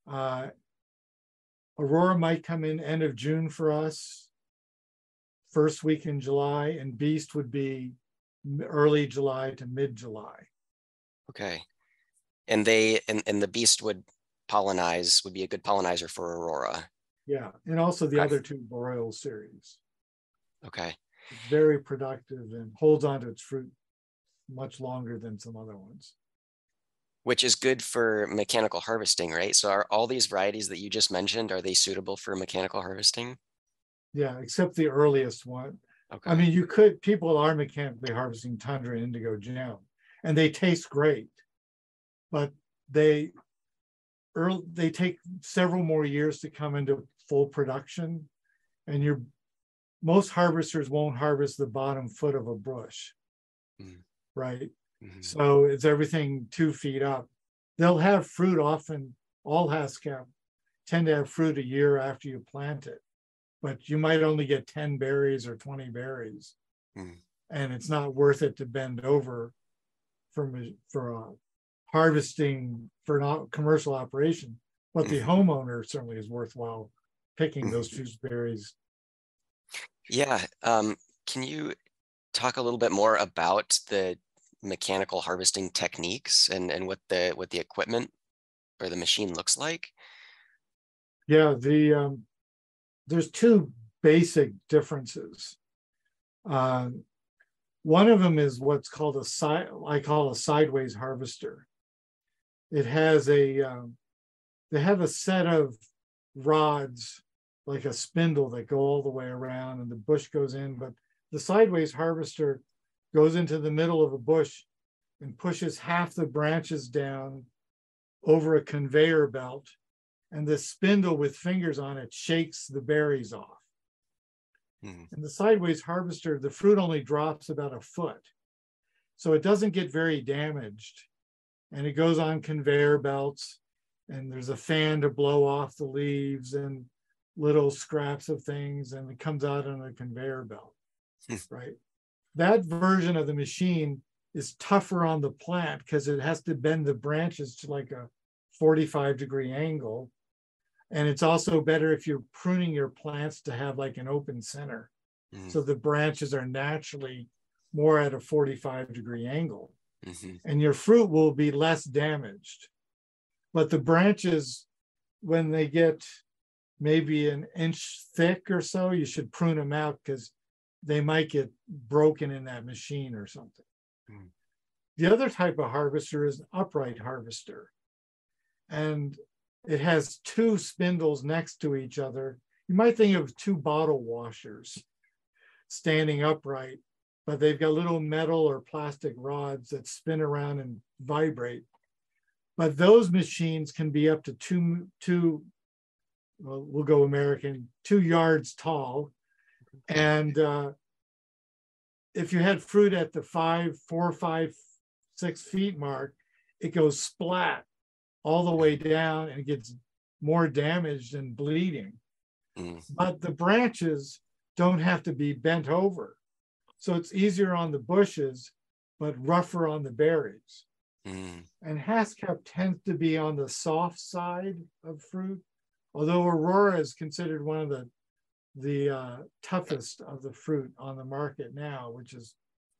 Aurora might come in end of June for us, first week in July, and Beast would be early July to mid-July. Okay. And the Beast would be a good pollinizer for Aurora. Yeah, and also the other 2 Boreal series. Okay. It's very productive and holds on to its fruit much longer than some other ones. Which is good for mechanical harvesting, right? So are all these varieties that you just mentioned, are they suitable for mechanical harvesting? Yeah, except the earliest one. Okay. I mean, people are mechanically harvesting Tundra and Indigo Gem, and they taste great, but they take several more years to come into full production, and most harvesters won't harvest the bottom foot of a bush, right? So it's everything 2 feet up. They'll have fruit often. All haskap tend to have fruit a year after you plant it, but you might only get 10 berries or 20 berries, and it's not worth it to bend over for harvesting for not commercial operation. But the homeowner certainly is worthwhile picking those 2 berries. Yeah. Can you talk a little bit more about the mechanical harvesting techniques and what the equipment or the machine looks like? Yeah, there's 2 basic differences. One of them is what's called I call a sideways harvester. It has they have a set of rods, like a spindle, that go all the way around, and the bush goes in. But the sideways harvester goes into the middle of a bush and pushes half the branches down over a conveyor belt, and the spindle with fingers on it shakes the berries off. And the sideways harvester, the fruit only drops about a foot, so it doesn't get very damaged, and it goes on conveyor belts, and there's a fan to blow off the leaves and little scraps of things, and it comes out on a conveyor belt, right? That version of the machine is tougher on the plant because it has to bend the branches to like a 45-degree angle. And it's also better if you're pruning your plants to have like an open center. So the branches are naturally more at a 45-degree angle. And your fruit will be less damaged. But the branches, when they get maybe an inch thick or so, you should prune them out because they might get broken in that machine or something. The other type of harvester is an upright harvester. And it has 2 spindles next to each other. You might think of 2 bottle washers standing upright, but they've got little metal or plastic rods that spin around and vibrate. But those machines can be up to well, we'll go American, 2 yards tall. And if you had fruit at the 4, 5, 6 feet mark, it goes splat all the way down and it gets more damaged and bleeding. But the branches don't have to be bent over. So it's easier on the bushes, but rougher on the berries. And haskap tends to be on the soft side of fruit, although Aurora is considered one of the toughest of the fruit on the market now, which is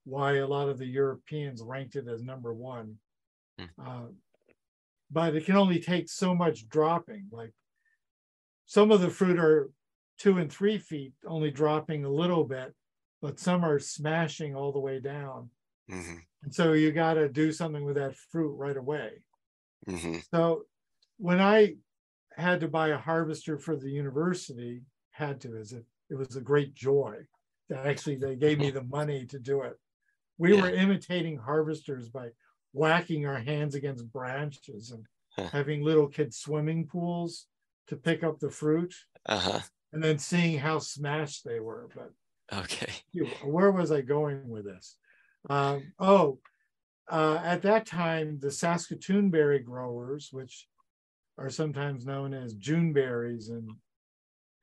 why a lot of the Europeans ranked it as #1. but it can only take so much dropping. Like some of the fruit are 2 and 3 feet, only dropping a little bit, but some are smashing all the way down. Mm-hmm. And so you got to do something with that fruit right away. Mm-hmm. So when I had to buy a harvester for the university, it was a great joy that actually they gave me the money to do it. We were imitating harvesters by whacking our hands against branches and having little kids swimming pools to pick up the fruit, and then seeing how smashed they were. But okay, where was I going with this? At that time, the Saskatoon berry growers, which are sometimes known as Juneberries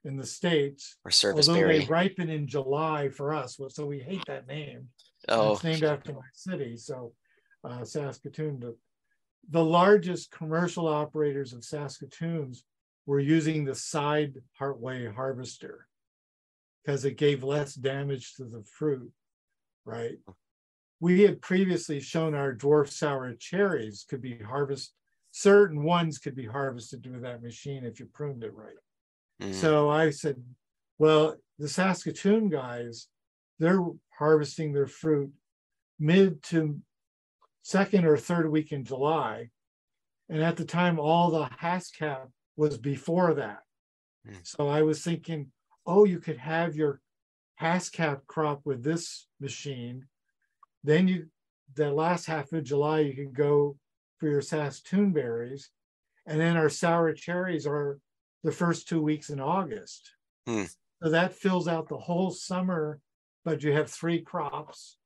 in the States, or service although berry. they ripen in July for us, so we hate that name. Oh, it's named after my city. So Saskatoon, the largest commercial operators of Saskatoons were using the side Hartway harvester because it gave less damage to the fruit, right? We had previously shown our dwarf sour cherries could be harvested. Certain ones could be harvested with that machine if you pruned it right. So I said, well, the Saskatoon guys, they're harvesting their fruit mid to second or third week in July. And at the time, all the Haskap was before that. So I was thinking, oh, you could have your Haskap crop with this machine. Then the last half of July, you could go for your Saskatoon berries. And then our sour cherries are the first 2 weeks in August. So that fills out the whole summer, but you have 3 crops.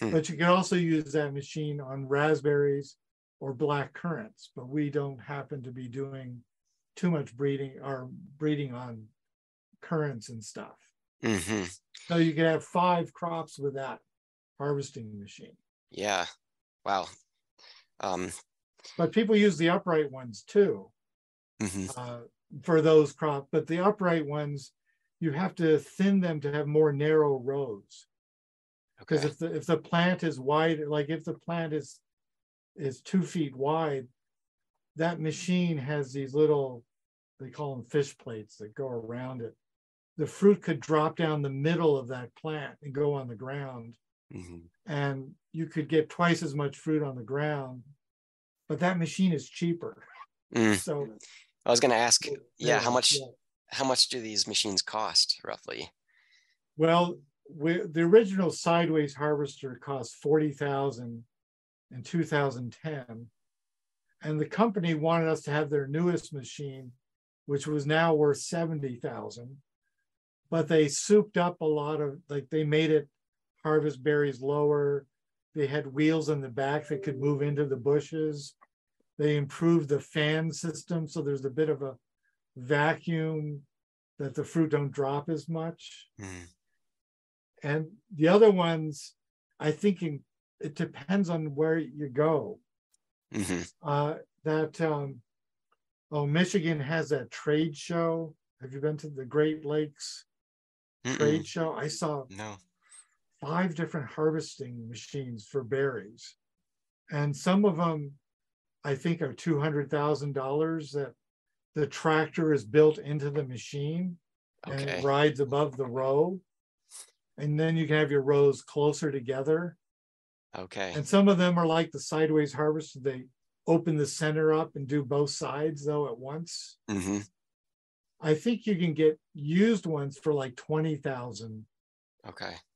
But you can also use that machine on raspberries or black currants, but we don't happen to be doing too much breeding on currants and stuff. So you can have 5 crops with that harvesting machine. Yeah. Wow. But people use the upright ones too. For those crops, but the upright ones, you have to thin them to have more narrow rows. Because if the plant is wide, like if the plant is 2 feet wide, that machine has these little, they call them fish plates that go around it. The fruit could drop down the middle of that plant and go on the ground. And you could get twice as much fruit on the ground, but that machine is cheaper. So I was going to ask, how much do these machines cost roughly? Well, the original sideways harvester cost $40,000 in 2010, and the company wanted us to have their newest machine, which was now worth $70,000. But they souped up a lot of, like, they made it harvest berries lower. They had wheels in the back that could move into the bushes. They improved the fan system, so there's a bit of a vacuum that the fruit don't drop as much. And the other ones, I think it depends on where you go. Michigan has that trade show. Have you been to the Great Lakes trade show? I saw 5 different harvesting machines for berries. And some of them, I think, are $200,000 that the tractor is built into the machine and it rides above the row. And then you can have your rows closer together. And some of them are like the sideways harvester. They open the center up and do both sides though at once. I think you can get used ones for like $20,000.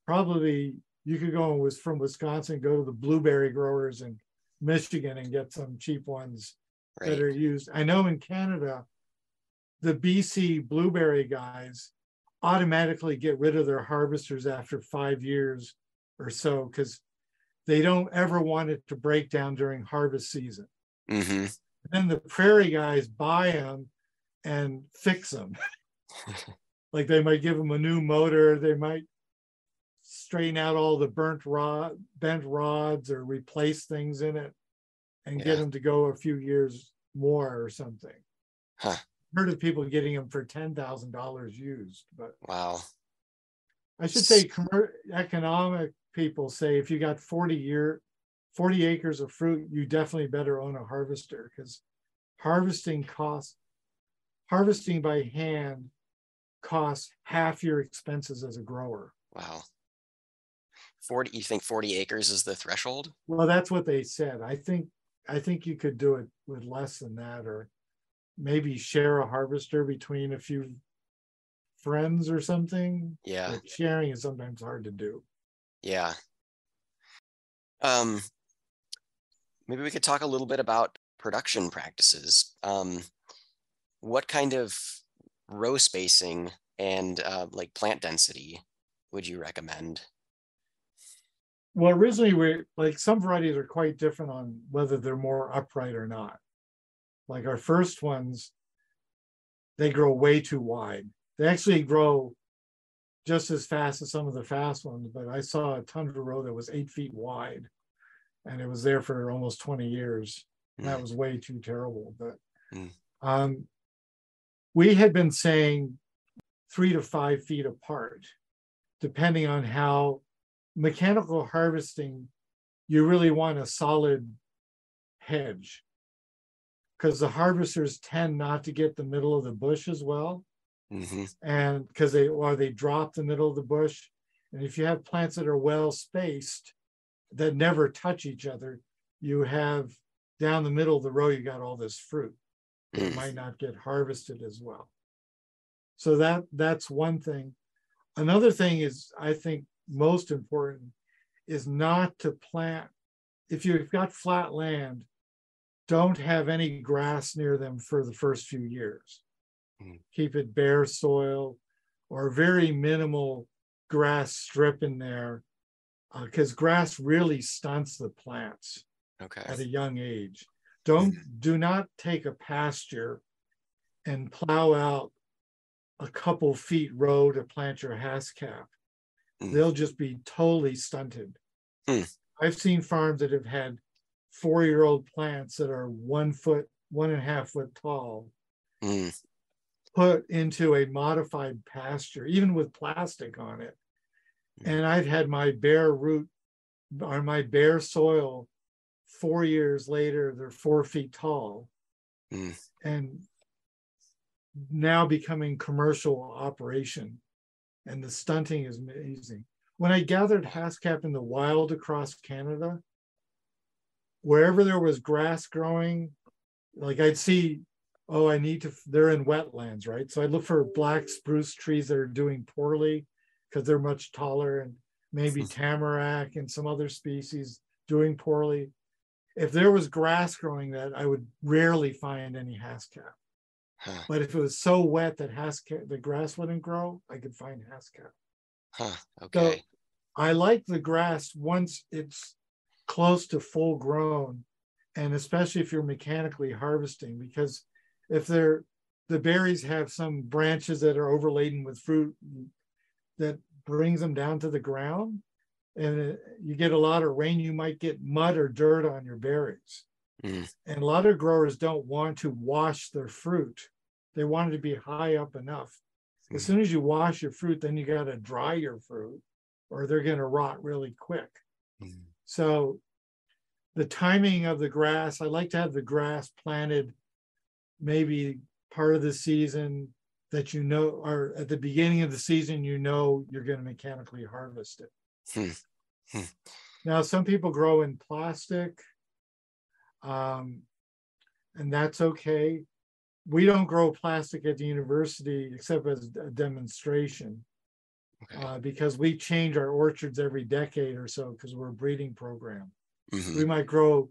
Probably you could go from Wisconsin, go to the blueberry growers in Michigan and get some cheap ones that are used. I know in Canada, the BC blueberry guys automatically get rid of their harvesters after 5 years or so because they don't ever want it to break down during harvest season. And then the prairie guys buy them and fix them. Like they might give them a new motor, they might straighten out all the bent rods or replace things in it and get them to go a few years more or something. Heard of people getting them for $10,000 used, but I should say economic people say if you got 40 acres of fruit, you definitely better own a harvester because harvesting by hand costs half your expenses as a grower. Wow. 40, you think 40 acres is the threshold? Well, that's what they said. I think you could do it with less than that, or maybe share a harvester between a few friends or something. Yeah. But sharing is sometimes hard to do. Yeah. Maybe we could talk a little bit about production practices. What kind of row spacing and like plant density would you recommend? Well, originally some varieties are quite different on whether they're more upright or not. Like our first ones, they grow way too wide. They actually grow just as fast as some of the fast ones, but I saw a tundra row that was 8 feet wide, and it was there for almost 20 years. That was way too terrible. But we had been saying 3 to 5 feet apart, depending on how mechanical harvesting, you really want a solid hedge, because the harvesters tend not to get the middle of the bush as well. And because they drop the middle of the bush. And if you have plants that are well spaced that never touch each other, you have down the middle of the row, you got all this fruit that might not get harvested as well. So that's one thing. Another thing is, I think most important, is not to plant, if you've got flat land, don't have any grass near them for the first few years. Keep it bare soil or very minimal grass strip in there, because grass really stunts the plants at a young age. Do not take a pasture and plow out a couple feet row to plant your haskap. They'll just be totally stunted. I've seen farms that have had 4-year-old plants that are 1 foot, 1.5 foot tall, put into a modified pasture, even with plastic on it. And I've had my bare root on my bare soil 4 years later, they're 4 feet tall and now becoming commercial operation. And the stunting is amazing. When I gathered haskap in the wild across Canada, wherever there was grass growing, like I'd see, they're in wetlands, right? So I look for black spruce trees that are doing poorly because they're much taller, and maybe tamarack and some other species doing poorly. If there was grass growing that, I would rarely find any haskap. But if it was so wet that the grass wouldn't grow, I could find haskap. Okay. So I like the grass once it's close to full grown, and especially if you're mechanically harvesting, because if the berries have some branches that are overladen with fruit that brings them down to the ground, and you get a lot of rain, you might get mud or dirt on your berries. And a lot of growers don't want to wash their fruit. They want it to be high up enough. As soon as you wash your fruit, then you got to dry your fruit, or they're going to rot really quick. So the timing of the grass, I like to have the grass planted maybe part of the season that or at the beginning of the season, you're going to mechanically harvest it. Now, some people grow in plastic, and that's okay. We don't grow plastic at the university except as a demonstration, because we change our orchards every decade or so because we're a breeding program. We might grow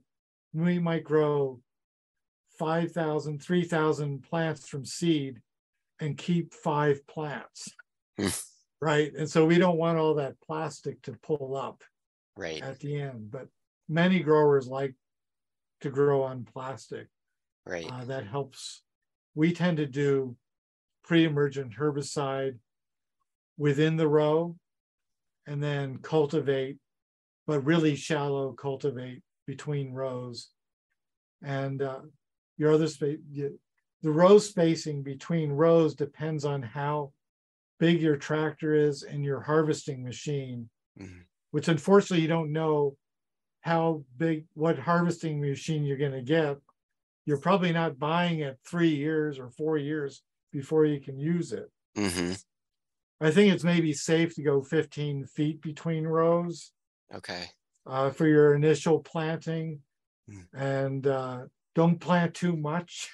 5,000, 3,000 plants from seed and keep 5 plants, right? And so we don't want all that plastic to pull up at the end. But many growers like to grow on plastic. That helps. We tend to do pre-emergent herbicide within the row and then cultivate, but really shallow cultivate between rows. And your other space, the row spacing between rows depends on how big your tractor is and your harvesting machine, which unfortunately you don't know how big, what harvesting machine you're going to get. you're probably not buying it 3 years or 4 years before you can use it. Mm-hmm. I think it's maybe safe to go 15 feet between rows Okay. for your initial planting. Mm. And don't plant too much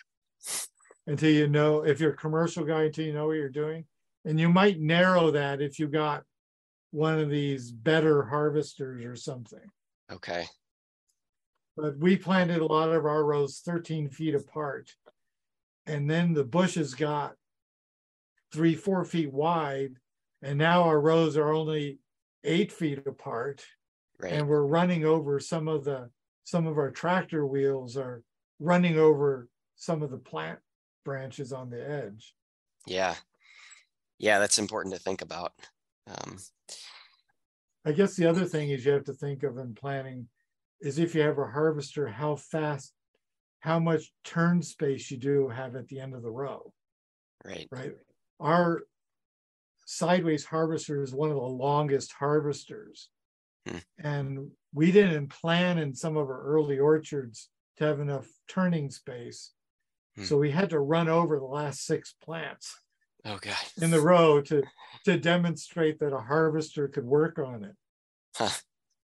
until you know, if you're a commercial guy, until you know what you're doing. And you might narrow that if you got one of these better harvesters or something. Okay. But we planted a lot of our rows 13 feet apart. And then the bushes got 3-4 feet wide. And now our rows are only 8 feet apart. Right. And we're running over some of our tractor wheels are running over some of the plant branches on the edge. Yeah. Yeah, that's important to think about. I guess the other thing is you have to think of in planting is if you have a harvester, how much turn space you do have at the end of the row. Right. Right. Our sideways harvester is one of the longest harvesters. And we didn't plan in some of our early orchards to have enough turning space. So we had to run over the last 6 plants in the row to demonstrate that a harvester could work on it. Huh.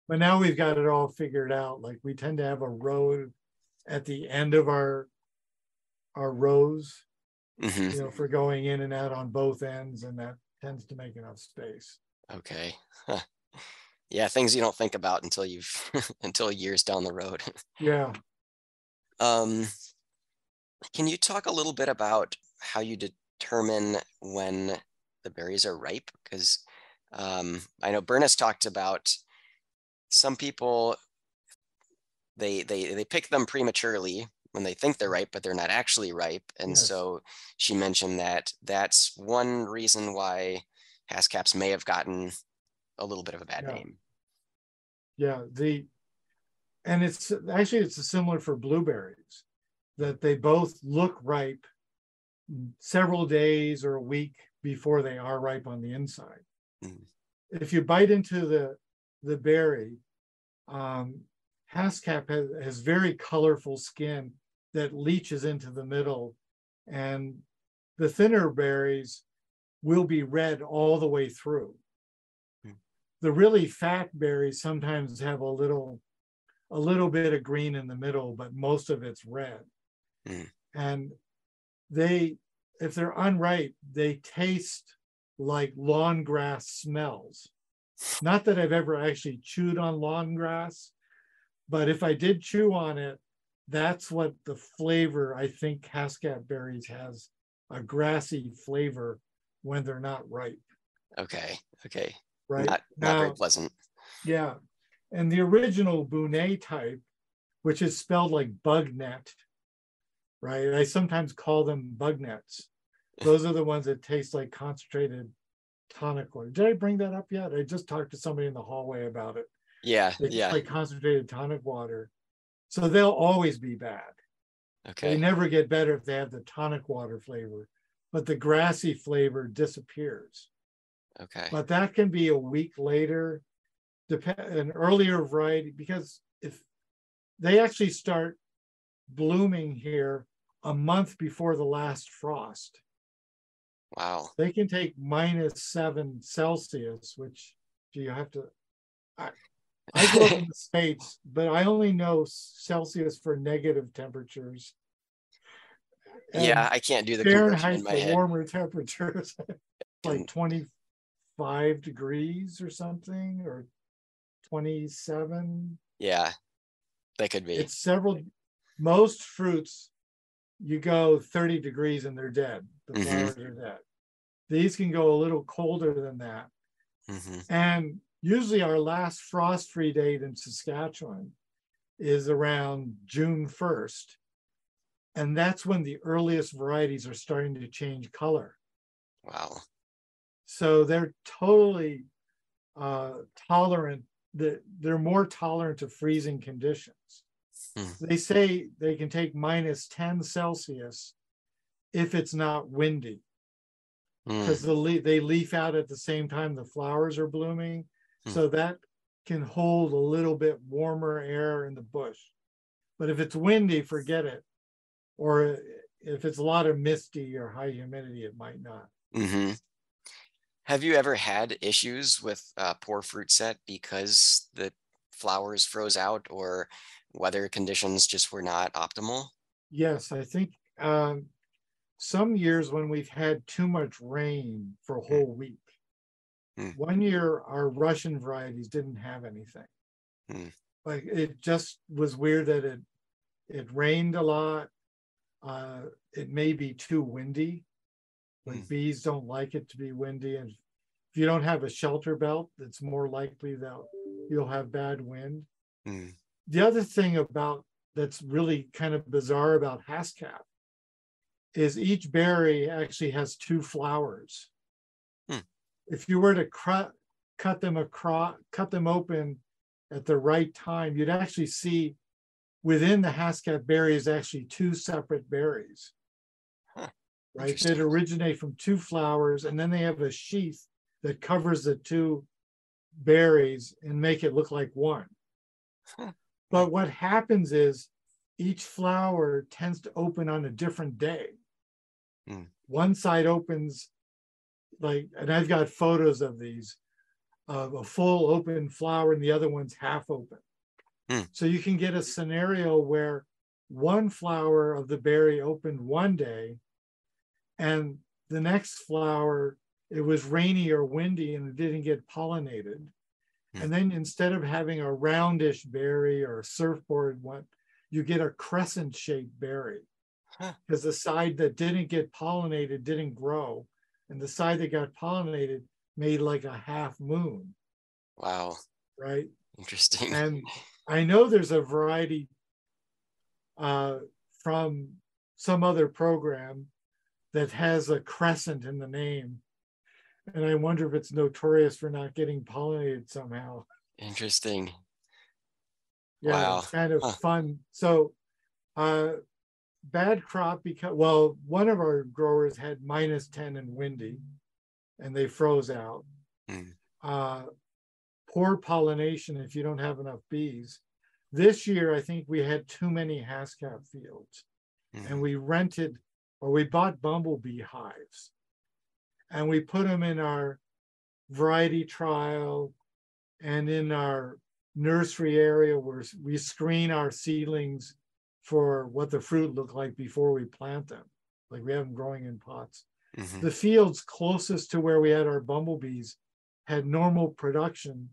But now we've got it all figured out. Like we tend to have a road at the end of our rows, for going in and out on both ends, and that tends to make enough space. Okay. Huh. Yeah, things you don't think about until you've until years down the road. Yeah. Can you talk a little bit about how you determine when the berries are ripe? Because I know Bernis talked about some people, they pick them prematurely when they think they're ripe, but they're not actually ripe. And Yes. So she mentioned that that's one reason why Haskaps may have gotten a little bit of a bad name. Yeah, and it's similar for blueberries, that they both look ripe several days or a week before they are ripe on the inside. If you bite into the berry, Haskap has very colorful skin that leaches into the middle, and the thinner berries will be red all the way through. The really fat berries sometimes have a little bit of green in the middle, but most of it's red. And if they're unripe, they taste like lawn grass smells. Not that I've ever actually chewed on lawn grass, but if I did chew on it, that's what the flavor, I think Haskap berries has a grassy flavor when they're not ripe. Okay. Right. Not very pleasant. Yeah. And the original Bounet type, which is spelled like bug net, right? I sometimes call them bug nets. Those are the ones that taste like concentrated tonic water. Did I bring that up yet? I just talked to somebody in the hallway about it. Yeah. They taste like concentrated tonic water. So they'll always be bad. Okay. They never get better if they have the tonic water flavor, but the grassy flavor disappears. Okay. But that can be a week later, an earlier variety, because if they actually start blooming here a month before the last frost. Wow. They can take -7 Celsius, which you have to, I grew up in the States, but I only know Celsius for negative temperatures. Yeah, I can't do the conversion Fahrenheit in my for head. warmer temperatures, like 25 degrees or something, or 27. Yeah, that could be. It's most fruits, you go 30 degrees and they're dead. The flowers are dead. These can go a little colder than that. And usually our last frost-free date in Saskatchewan is around June 1st. And that's when the earliest varieties are starting to change color. Wow. So they're totally tolerant. They're more tolerant to freezing conditions. They say they can take -10 Celsius if it's not windy, because they leaf out at the same time the flowers are blooming. So that can hold a little bit warmer air in the bush. But if it's windy, forget it. or if it's a lot of misty or high humidity, it might not. Mm-hmm. Have you ever had issues with poor fruit set because the flowers froze out or weather conditions just were not optimal? Yes, I think some years when we've had too much rain for a whole week. One year, our Russian varieties didn't have anything. Like it just was weird that it rained a lot. It may be too windy. Like bees don't like it to be windy, and if you don't have a shelter belt, it's more likely that you'll have bad wind. The other thing about that's really kind of bizarre about Haskap is each berry actually has two flowers. If you were to cut them open at the right time, you'd actually see within the Haskap berry is actually two separate berries. Right? That originate from two flowers, and then they have a sheath that covers the two berries and make it look like one. But what happens is each flower tends to open on a different day. One side opens like, and I've got photos of these, of a full open flower and the other one's half open. So you can get a scenario where one flower of the berry opened one day, and the next flower, it was rainy or windy and it didn't get pollinated. And then instead of having a roundish berry or a surfboard one, you get a crescent shaped berry because the side that didn't get pollinated didn't grow. And the side that got pollinated made like a half moon. Wow. Right. Interesting. And I know there's a variety from some other program that has a crescent in the name. And I wonder if it's notorious for not getting pollinated somehow. Interesting. Yeah, Wow. it's kind of fun. So bad crop because, well, one of our growers had -10 and windy, and they froze out. Poor pollination if you don't have enough bees. This year, I think we had too many Haskap fields, and we rented or we bought bumblebee hives, and we put them in our variety trial and in our nursery area where we screen our seedlings for what the fruit look like before we plant them. Like we have them growing in pots. The fields closest to where we had our bumblebees had normal production,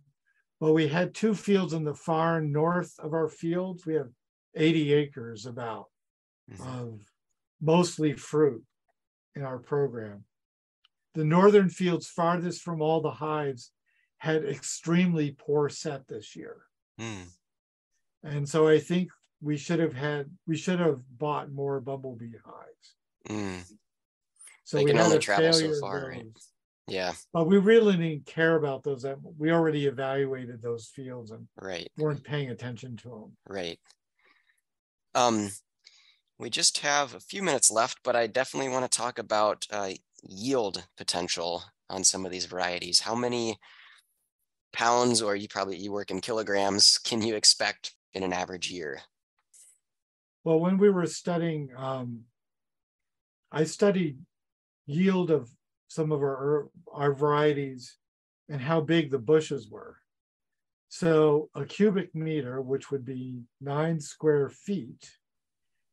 but we had two fields in the far north of our fields. We have 80 acres about of mostly fruit in our program. The northern fields farthest from all the hives had extremely poor set this year. And so I think we should have bought more bumblebee hives. So they we can had only a travel failure so far, of right? those. Yeah. But we really didn't care about those. We already evaluated those fields and weren't paying attention to them. Right. We just have a few minutes left, but I definitely want to talk about yield potential on some of these varieties. How many pounds, or you work in kilograms, can you expect in an average year? Well, when we were studying, I studied yield of some of our varieties and how big the bushes were. So a cubic meter, which would be 9 square feet,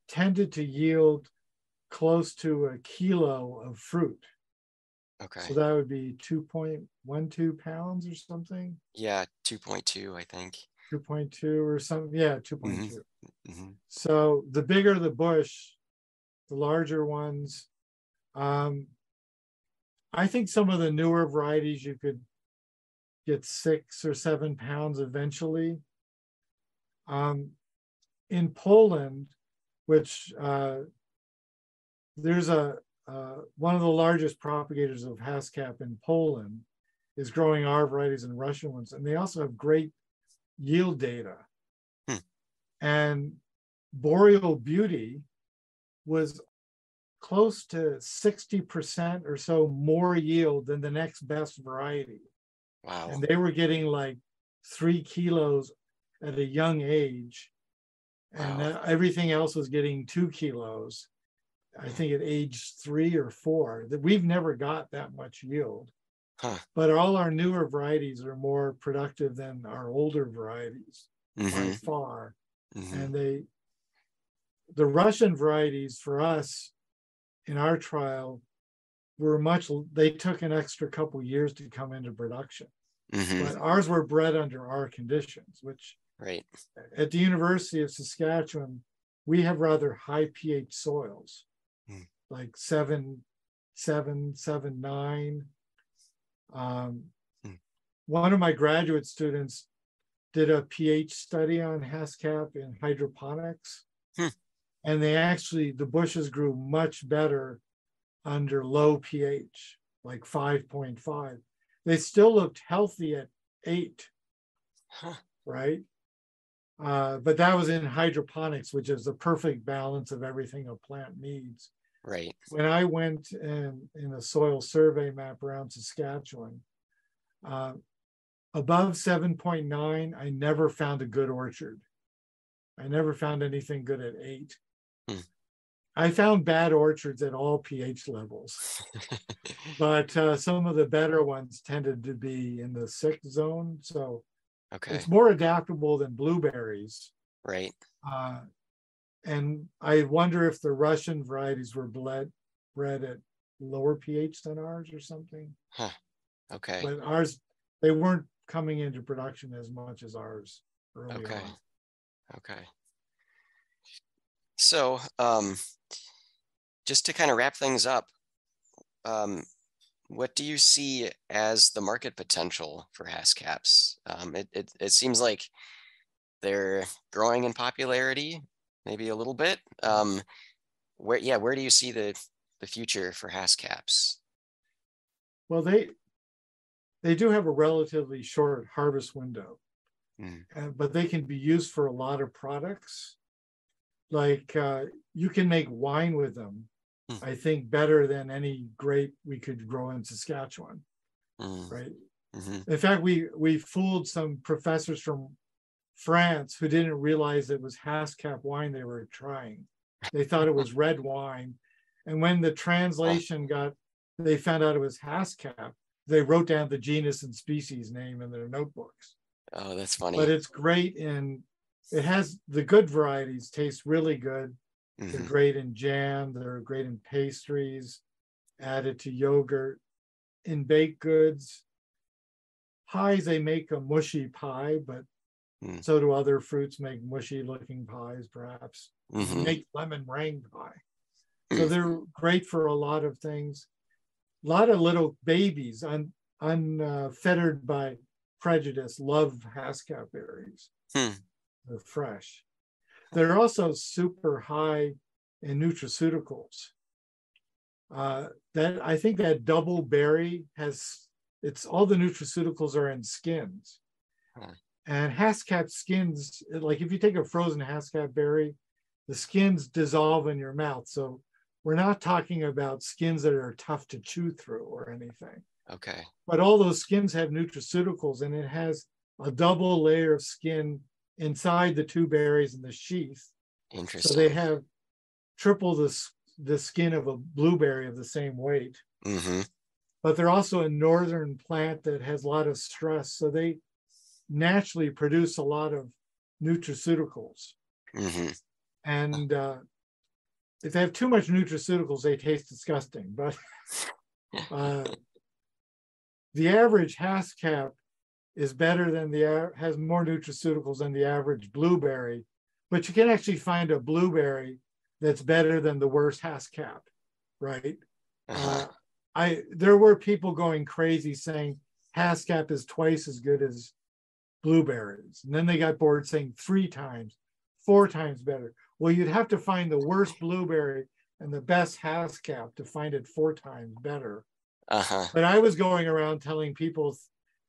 tended to yield close to a kilo of fruit. Okay. So that would be 2.12 pounds or something. Yeah, 2.2, I think. 2.2 or something. Yeah, 2.2. So the bigger the bush, the larger ones. I think some of the newer varieties you could get 6 or 7 pounds eventually. In Poland, which there's one of the largest propagators of Haskap in Poland is growing our varieties and Russian ones, and they also have great yield data. And Boreal Beauty was close to 60% or so more yield than the next best variety. Wow. And they were getting like 3 kilos at a young age. and Wow. everything else was getting 2 kilos. I think at age 3 or 4, that we've never got that much yield. Huh. But all our newer varieties are more productive than our older varieties by far. And the Russian varieties for us in our trial were they took an extra couple years to come into production. But ours were bred under our conditions, which Right. at the University of Saskatchewan, we have rather high pH soils, like 7.9. One of my graduate students did a pH study on Haskap in hydroponics, and the bushes grew much better under low pH, like 5.5. They still looked healthy at 8, right? But that was in hydroponics, which is the perfect balance of everything a plant needs. Right. When I went in a soil survey map around Saskatchewan, above 7.9, I never found a good orchard. I never found anything good at 8. I found bad orchards at all pH levels, but some of the better ones tended to be in the 6 zone. So it's more adaptable than blueberries. Right. And I wonder if the Russian varieties were bred at lower pH than ours or something. Huh. Okay. But ours, they weren't coming into production as much as ours early on. Okay. So, just to kind of wrap things up, what do you see as the market potential for Haskaps? It seems like they're growing in popularity, maybe a little bit. Where do you see the future for Haskaps? Well, they do have a relatively short harvest window, but they can be used for a lot of products. Like you can make wine with them, I think, better than any grape we could grow in Saskatchewan, right? In fact, we fooled some professors from France who didn't realize it was Haskap wine they were trying. They thought it was red wine. And when the translation they found out it was Haskap, they wrote down the genus and species name in their notebooks. Oh, that's funny. But it's great it has the good varieties taste really good. They're great in jam. They're great in pastries, added to yogurt, in baked goods. Pies, they make a mushy pie, but so do other fruits make mushy looking pies, perhaps. Make lemon meringue pie. So they're great for a lot of things. A lot of little babies, unfettered by prejudice, love Haskap berries. They're fresh. They're also super high in nutraceuticals. That I think that double berry it's all the nutraceuticals are in skins. And Haskap skins, like if you take a frozen Haskap berry, the skins dissolve in your mouth. So we're not talking about skins that are tough to chew through or anything. Okay. But all those skins have nutraceuticals, and it has a double layer of skin inside the 2 berries in the sheath. Interesting. So they have triple the skin of a blueberry of the same weight. But they're also a northern plant that has a lot of stress. So they naturally produce a lot of nutraceuticals. And if they have too much nutraceuticals, they taste disgusting. But the average Haskap is better than has more nutraceuticals than the average blueberry, but you can actually find a blueberry that's better than the worst Haskap, right? There were people going crazy saying Haskap is twice as good as blueberries. And then they got bored saying 3 times, 4 times better. Well, you'd have to find the worst blueberry and the best Haskap to find it 4 times better. But I was going around telling people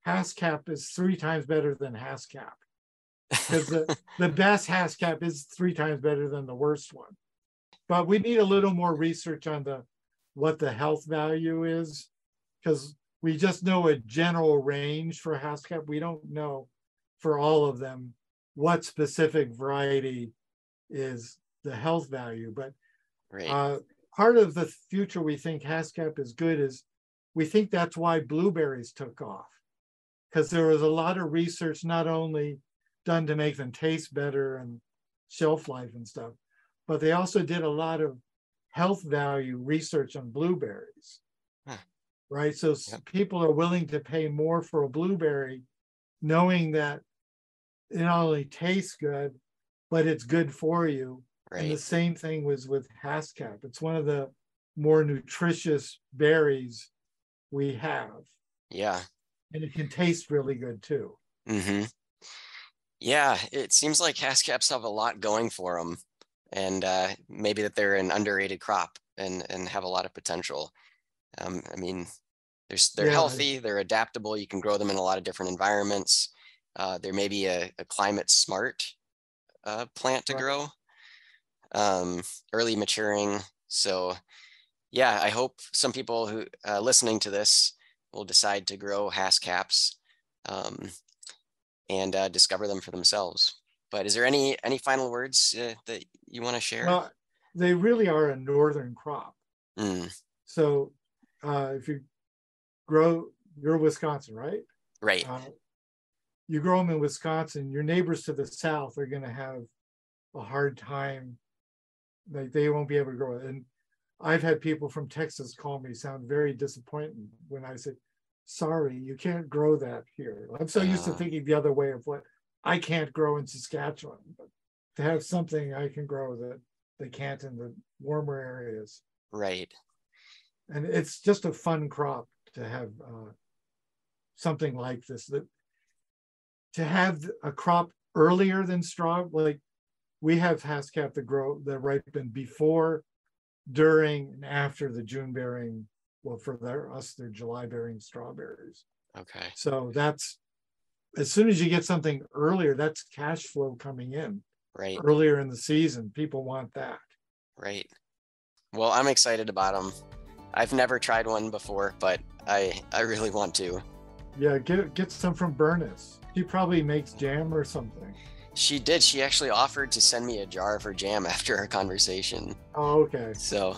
Haskap is 3 times better than Haskap, because the best Haskap is 3 times better than the worst one. But we need a little more research on what the health value is, because we just know a general range for Haskap. We don't know for all of them what specific variety is the health value. But Right. part of the future we think Haskap is good is we think that's why blueberries took off, because there was a lot of research not only done to make them taste better and shelf life and stuff, but they also did a lot of health value research on blueberries. Huh. Right? So people are willing to pay more for a blueberry, knowing that it not only tastes good, but it's good for you. Right. And the same thing was with Haskap. It's one of the more nutritious berries we have. Yeah. And it can taste really good too. Mm-hmm. Yeah, it seems like Haskaps have a lot going for them, and maybe that they're an underrated crop and have a lot of potential. I mean, they're healthy, they're adaptable. You can grow them in a lot of different environments. There may be a climate smart plant to grow, early maturing. So yeah, I hope some people who listening to this will decide to grow Haskaps and discover them for themselves. But is there any final words that you want to share? Well, they really are a northern crop. So if you're Wisconsin, right? Right. You grow them in Wisconsin, your neighbors to the south are going to have a hard time. They won't be able to grow it. And I've had people from Texas call me, sound very disappointed when I say, sorry, you can't grow that here. I'm so used to thinking the other way of what I can't grow in Saskatchewan, but to have something I can grow that they can't in the warmer areas. Right. And it's just a fun crop to have something like this. That to have a crop earlier than straw, like we have Haskap that ripen before, during, and after the June bearing. Well, for they're July bearing strawberries. Okay. So that's, as soon as you get something earlier, that's cash flow coming in. Right. Earlier in the season, people want that. Right. Well, I'm excited about them. I've never tried one before, but I really want to. Yeah, get some from Bernis. She probably makes jam or something. She did. She actually offered to send me a jar of her jam after our conversation. Oh, okay. So,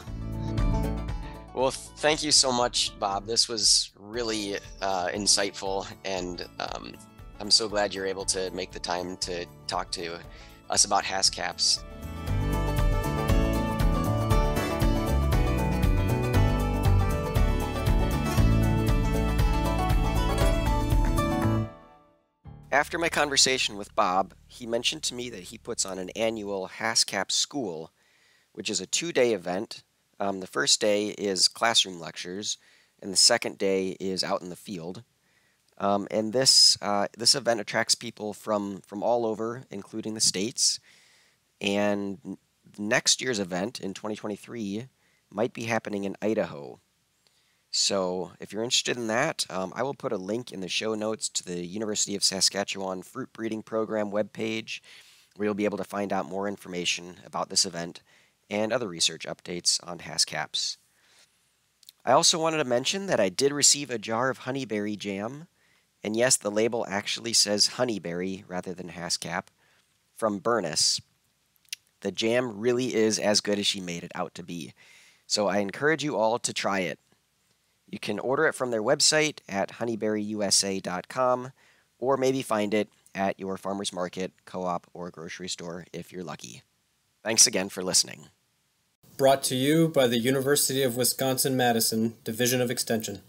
well, thank you so much, Bob. This was really insightful, and I'm so glad you're able to make the time to talk to us about Haskaps. After my conversation with Bob, he mentioned to me that he puts on an annual Haskap School, which is a 2-day event. The first day is classroom lectures, and the second day is out in the field. And this event attracts people from all over, including the States. And next year's event in 2023 might be happening in Idaho. So if you're interested in that, I will put a link in the show notes to the University of Saskatchewan Fruit Breeding Program webpage, where you'll be able to find out more information about this event and other research updates on Haskaps. I also wanted to mention that I did receive a jar of honeyberry jam, and yes, the label actually says honeyberry rather than Haskap, from Bernis. The jam really is as good as she made it out to be, so I encourage you all to try it. You can order it from their website at honeyberryusa.com, or maybe find it at your farmer's market, co-op, or grocery store if you're lucky. Thanks again for listening. Brought to you by the University of Wisconsin-Madison Division of Extension.